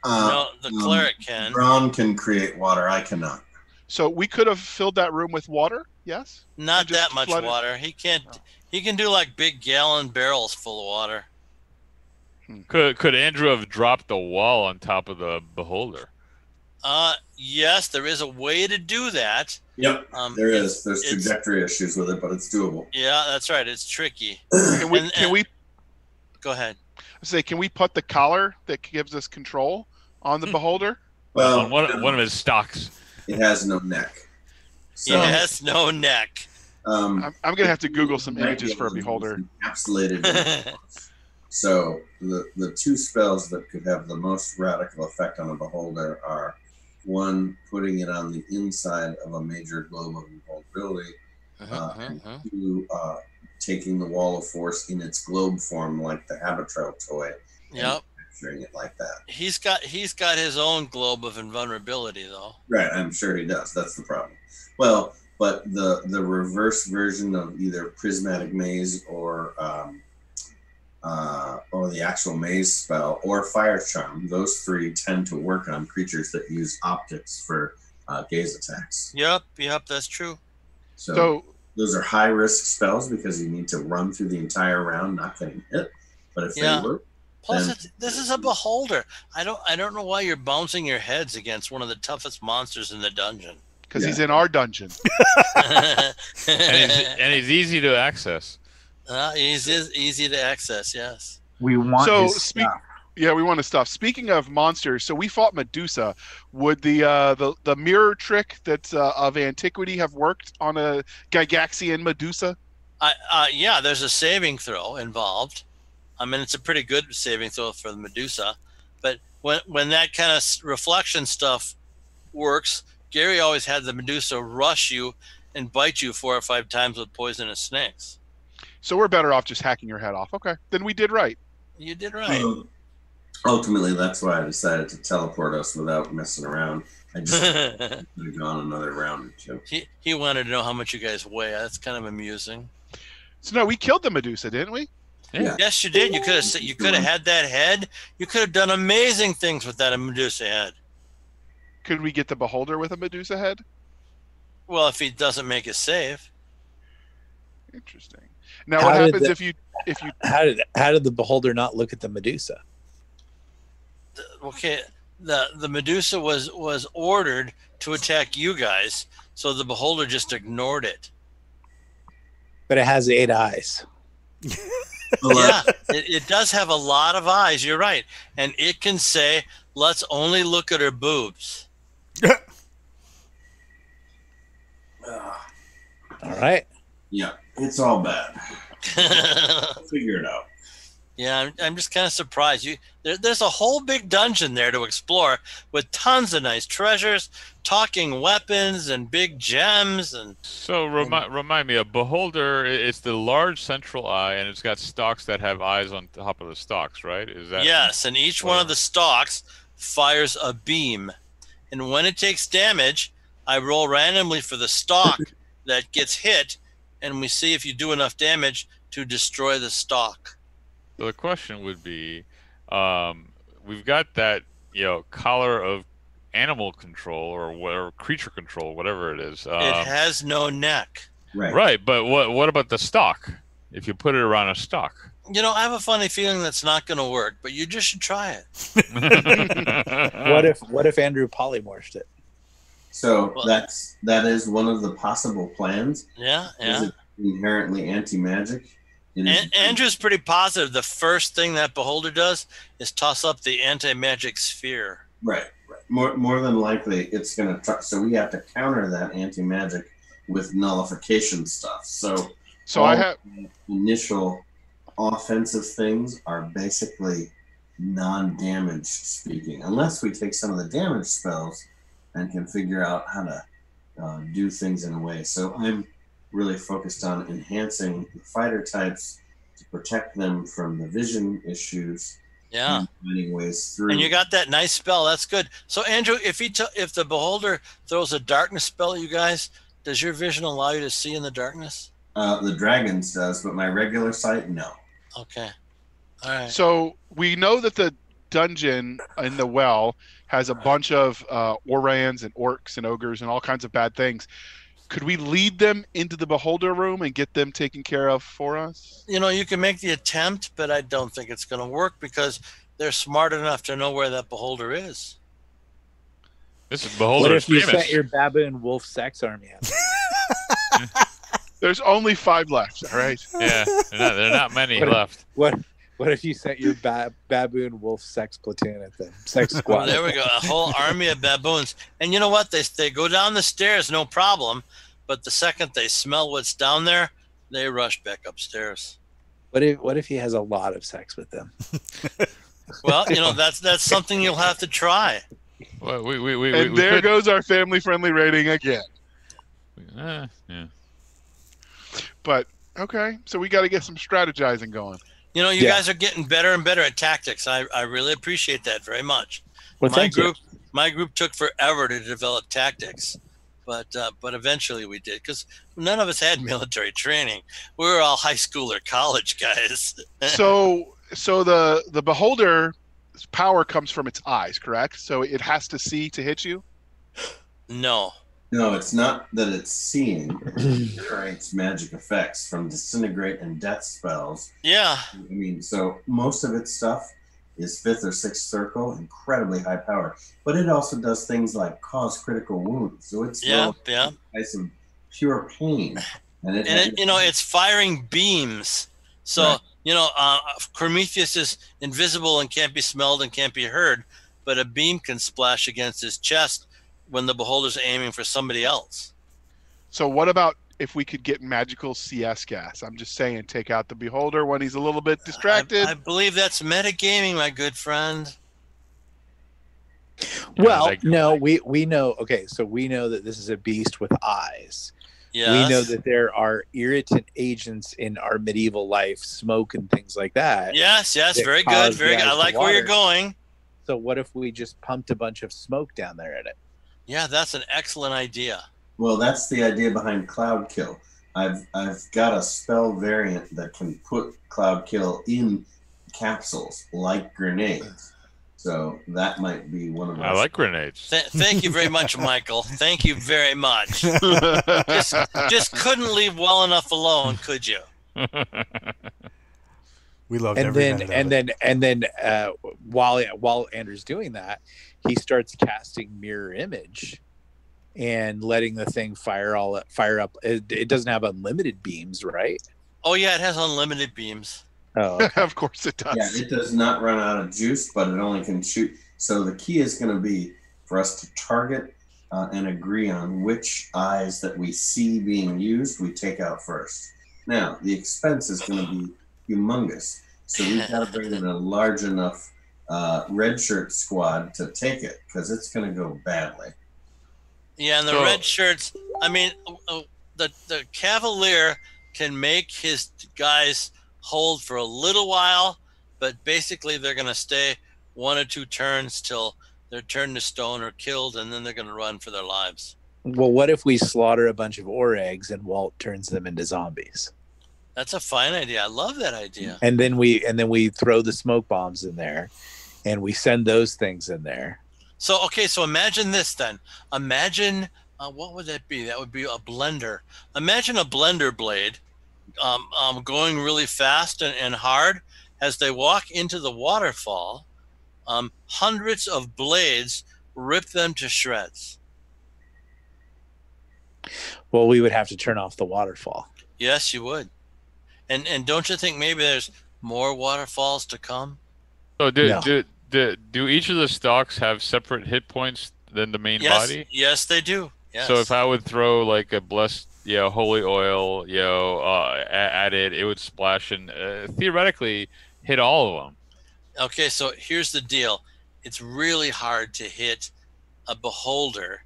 No, the cleric can. Braun can create water. I cannot. So we could have filled that room with water. Yes. Not that much water. He can't. He can do like big gallon barrels full of water. Could Andrew have dropped the wall on top of the beholder? Yes, there is a way to do that. Yep, there is. There's trajectory issues with it, but it's doable. Yeah, that's right. It's tricky. Can we? Go ahead. Can we put the collar that gives us control on the beholder? Well, on one of his stocks. It has no neck. So, it has no neck. I'm going to have to Google some images for a beholder. Encapsulated. So the 2 spells that could have the most radical effect on a beholder are 1, putting it on the inside of a major globe of invulnerability, and 2, taking the wall of force in its globe form like the Habitrail toy. Yep. Capturing it like that. He's got his own globe of invulnerability though. Right, I'm sure he does. That's the problem. Well, but the reverse version of either prismatic maze or the actual maze spell or fire charm, those 3 tend to work on creatures that use optics for gaze attacks. Yep, that's true. So those are high risk spells because you need to run through the entire round not getting hit. But if they work, plus this is a beholder. I don't know why you're bouncing your heads against one of the toughest monsters in the dungeon. Because he's in our dungeon. and he's easy to access. He's easy to access, yes. We want his stuff. Yeah, we want his stuff. Speaking of monsters, so we fought Medusa. Would the mirror trick that's of antiquity have worked on a Gygaxian Medusa? Yeah, there's a saving throw involved. I mean, it's a pretty good saving throw for the Medusa. But when that kind of reflection stuff works, Gary always had the Medusa rush you and bite you 4 or 5 times with poisonous snakes. So we're better off just hacking your head off. Okay, then we did right. You did right. Ultimately, that's why I decided to teleport us without messing around. I just could have gone another round or 2. He wanted to know how much you guys weigh. That's kind of amusing. So no, we killed the Medusa, didn't we? Yeah. Yes, you did. You could have had that head. You could have done amazing things with that Medusa head. Could we get the beholder with a Medusa head? Well, if he doesn't make a save. Interesting. Now, what happens if you? How did the beholder not look at the Medusa? Okay, the Medusa was ordered to attack you guys, so the beholder just ignored it. But it has 8 eyes. Yeah, it does have a lot of eyes. You're right, and it can say, "Let's only look at her boobs." All right. Yeah, it's all bad. Figure it out. Yeah, I'm just kind of surprised. There's a whole big dungeon there to explore with tons of nice treasures, talking weapons, and big gems. So remind me, a beholder, it's the large central eye, and it's got stalks that have eyes on top of the stalks, right? Is that Yes, and each one of the stalks fires a beam. And when it takes damage, I roll randomly for the stalk that gets hit, and we see if you do enough damage to destroy the stalk. So the question would be, we've got that, collar of animal control or whatever, creature control, whatever it is. It has no neck. Right, but what about the stalk? If you put it around a stalk. I have a funny feeling that's not going to work, but you just should try it. What if Andrew polymorphed it? So that is one of the possible plans. Yeah. Is it inherently anti-magic? Andrew's pretty positive the first thing that beholder does is toss up the anti-magic sphere. Right. More than likely, it's going to try. So we have to counter that anti-magic with nullification stuff. So I have initial offensive things are basically non-damage speaking, unless we take some of the damage spells and can figure out how to do things in a way. So I'm really focused on enhancing the fighter types to protect them from the vision issues. Yeah, and finding ways through. And you got that nice spell. That's good. So Andrew, if the beholder throws a darkness spell at you guys, does your vision allow you to see in the darkness? The dragons does, but my regular sight, no. Okay. All right. So we know that the dungeon in the well has a bunch of orans and orcs and ogres and all kinds of bad things. Could we lead them into the beholder room and get them taken care of for us? You can make the attempt, but I don't think it's going to work because they're smart enough to know where that beholder is. This is beholder. What if you sent your baboon wolf sex army out? There's only 5 left. All right. Yeah, there are not many left. What if you sent your baboon wolf sex platoon at them? Sex squad. Oh, there we go. A whole army of baboons. And you know what? They go down the stairs, no problem. But the second they smell what's down there, they rush back upstairs. What if he has a lot of sex with them? Well, that's something you'll have to try. Well, there goes our family-friendly rating again. Yeah. But okay, so we got to get some strategizing going. You guys are getting better and better at tactics. I really appreciate that very much. Well, My group took forever to develop tactics, but eventually we did because none of us had military training. We were all high school or college guys. So the beholder's power comes from its eyes, correct? So it has to see to hit you? No. No, it's not that it's seeing. It generates magic effects from disintegrate and death spells. Yeah. I mean, so most of its stuff is 5th or 6th circle, incredibly high power. But it also does things like cause critical wounds. So it's some pure pain. And it's firing beams. So, right. Prometheus is invisible and can't be smelled and can't be heard, but a beam can splash against his chest when the beholder's aiming for somebody else. So what about if we could get magical CS gas? I'm just saying, take out the beholder when he's a little bit distracted. I believe that's metagaming, my good friend. Well, no, we know. Okay, so we know that this is a beast with eyes. Yes. We know that there are irritant agents in our medieval life, smoke and things like that. Yes, very good, very good. I like where you're going. So what if we just pumped a bunch of smoke down there at it? Yeah, that's an excellent idea. Well, that's the idea behind Cloud Kill. I've got a spell variant that can put Cloud Kill in capsules like grenades. So that might be one of those. I like grenades. Thank you very much, Michael. Thank you very much. just couldn't leave well enough alone, could you? We loved every minute of it. And then while Andrew's doing that, he starts casting mirror image and letting the thing fire up. It doesn't have unlimited beams, right? Oh yeah, it has unlimited beams. Oh, okay. Of course it does. Yeah, it does not run out of juice, but it only can shoot. So the key is going to be for us to target and agree on which eyes that we see being used we take out first. Now, the expense is going to be humongous. So we've got to bring in a large enough red shirt squad to take it because it's going to go badly. Yeah, and the red shirts. I mean, the Cavalier can make his guys hold for a little while, but basically they're going to stay 1 or 2 turns till they're turned to stone or killed, and then they're going to run for their lives. Well, what if we slaughter a bunch of ore eggs and Walt turns them into zombies? That's a fine idea. I love that idea. And then we throw the smoke bombs in there, and we send those things in there. So imagine this then. Imagine what would that be? That would be a blender. Imagine a blender blade going really fast and hard as they walk into the waterfall. Hundreds of blades rip them to shreds. Well, we would have to turn off the waterfall. Yes, you would. And don't you think maybe there's more waterfalls to come? So do each of the stocks have separate hit points than the main body? Yes, they do. Yes. So if I would throw like a blessed, holy oil, at it, it would splash and theoretically hit all of them. Okay, so here's the deal. It's really hard to hit a beholder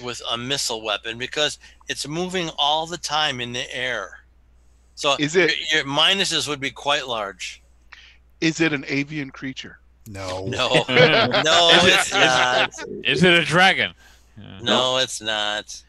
with a missile weapon because it's moving all the time in the air. So your minuses would be quite large. Is it an avian creature? No. No, it's not. Is it a dragon? No, it's not.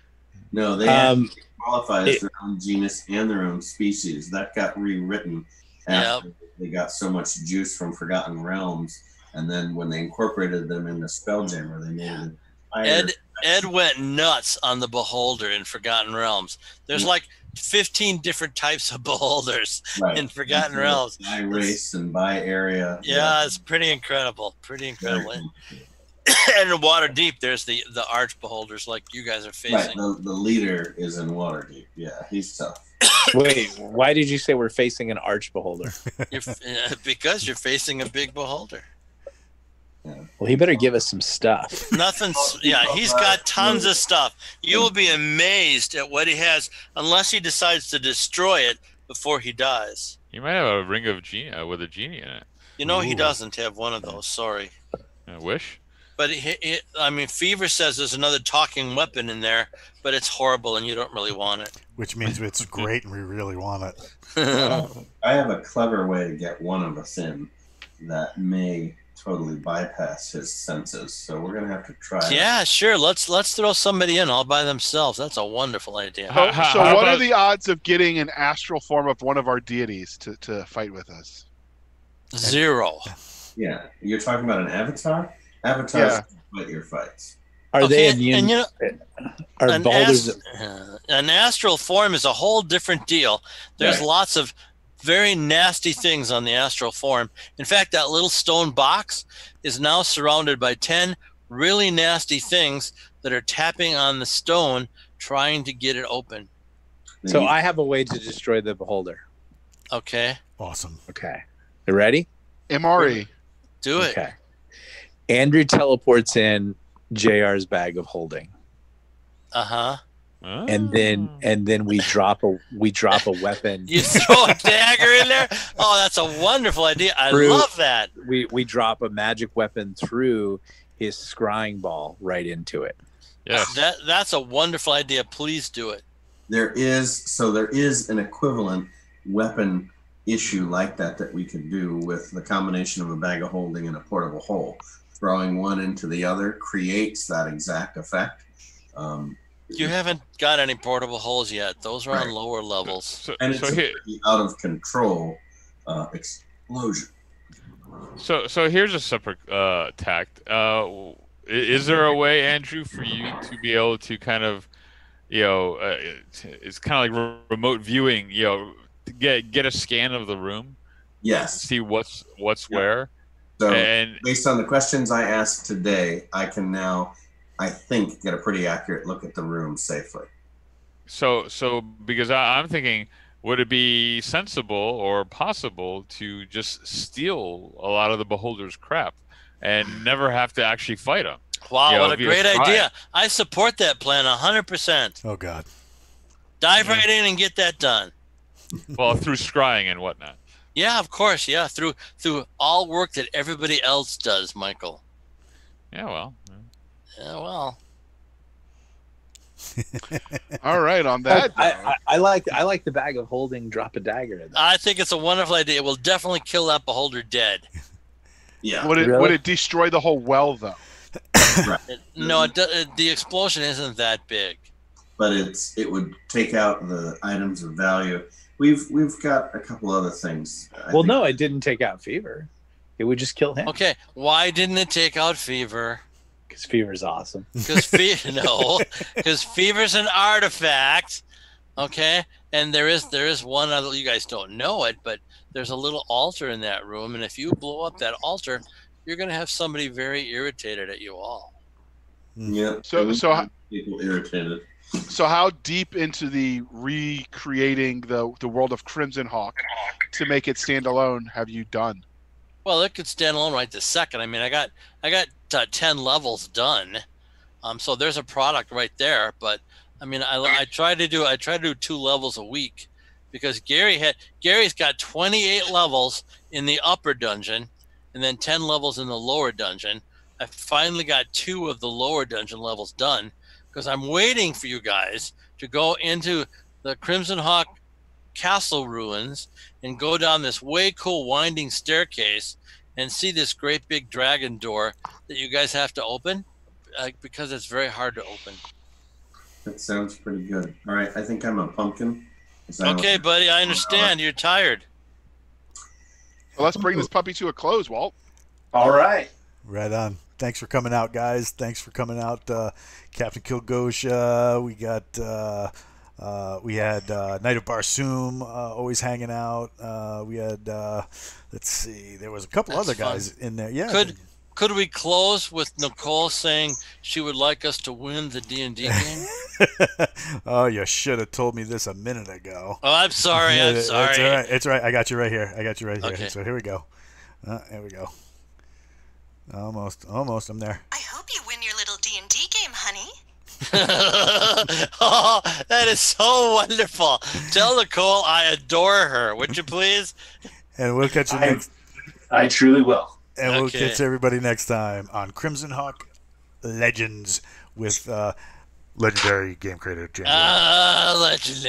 No, they have to qualify as their own genus and their own species. That got rewritten after they got so much juice from Forgotten Realms, and then when they incorporated them into Spelljammer, they made it. Ed went nuts on the beholder in Forgotten Realms. There's like 15 different types of beholders in Forgotten Realms. By race and by area. Yeah, it's pretty incredible. Pretty incredible. And in Waterdeep, there's the arch beholders like you guys are facing. Right, the leader is in Waterdeep. Yeah, he's tough. Wait, why did you say we're facing an arch beholder? Because you're facing a big beholder. Well, he better give us some stuff. He's got tons of stuff. You will be amazed at what he has unless he decides to destroy it before he dies. He might have a ring of genie with a genie in it. He doesn't have one of those. Sorry. Wish? But Fever says there's another talking weapon in there, but it's horrible and you don't really want it. Which means it's great and we really want it. I have a clever way to get one of us in that may totally bypass his senses. So we're gonna have to try. Yeah, sure. Let's throw somebody in all by themselves. That's a wonderful idea. So what are the odds of getting an astral form of one of our deities to fight with us? 0. Yeah, you're talking about an avatar. Avatars fight your fights. Are they immune? And an astral form is a whole different deal. There's lots of very nasty things on the astral form. In fact, that little stone box is now surrounded by 10 really nasty things that are tapping on the stone, trying to get it open. So I have a way to destroy the beholder. Okay. Awesome. Okay. You ready? MRE. Do it. Okay. Andrew teleports in JR's bag of holding. Uh-huh. And then we drop a weapon. You throw a dagger in there? Oh, that's a wonderful idea. I love that. We drop a magic weapon through his scrying ball right into it. Yes. That's a wonderful idea. Please do it. There is an equivalent weapon issue like that we could do with the combination of a bag of holding and a portable hole. Throwing one into the other creates that exact effect. You haven't got any portable holes yet. Those are on lower levels. And it's a pretty out of control explosion. So here's a separate tact. Is there a way, Andrew, for you to be able to kind of, it's kind of like remote viewing, get a scan of the room? Yes. See what's where? So based on the questions I asked today, I can now, I think, get a pretty accurate look at the room safely. So because I'm thinking, would it be sensible or possible to just steal a lot of the beholder's crap and never have to actually fight them? Wow, what a great idea. I support that plan 100%. Oh, God. Dive right in and get that done. Well, through scrying and whatnot. Yeah, of course. Yeah, through all work that everybody else does, Michael. Yeah, well. Yeah, well. All right, on that note, I like the bag of holding. Drop a dagger in there. I think it's a wonderful idea. It will definitely kill that beholder dead. Yeah. would Really? it destroy the whole well though? Right. No, the explosion isn't that big. But it would take out the items of value. We've got a couple other things. Well, no, it didn't take out Fever. It would just kill him. Okay, why didn't it take out Fever? Because Fever's awesome. Because Fever's an artifact. Okay, and there is one other. You guys don't know it, but there's a little altar in that room, and if you blow up that altar, you're going to have somebody very irritated at you all. Yeah. So people irritated. So how deep into the recreating the world of Crimson Hawk to make it stand alone have you done? Well, it could stand alone right this second. I mean, I got 10 levels done, so there's a product right there. But I mean, I try to do 2 levels a week, because Gary's got 28 levels in the upper dungeon, and then 10 levels in the lower dungeon. I finally got 2 of the lower dungeon levels done, because I'm waiting for you guys to go into the Crimson Hawk castle ruins and go down this way cool winding staircase and see this great big dragon door that you guys have to open, because it's very hard to open. That sounds pretty good. All right, I think I'm a pumpkin. Okay, buddy, I understand. You're tired. Well, let's bring this puppy to a close, Walt. All right. Right on. Thanks for coming out, guys. Thanks for coming out, Captain Kilgosh. We had Knight of Barsoom always hanging out. We had let's see, there was a couple That's other fun. guys in there. Yeah. Could we close with Nicole saying she would like us to win the D&D game? Oh, you should have told me this a minute ago. Oh, I'm sorry. I'm sorry. It's all right. It's all right. I got you right here. Okay. So here we go. Here we go. Almost. I'm there. I hope you win your little D&D game, honey. Oh, that is so wonderful. Tell Nicole I adore her, would you please? And we'll catch you next. I truly will. And we'll Okay. catch everybody next time on Crimson Hawk Legends with legendary game creator James. Legendary.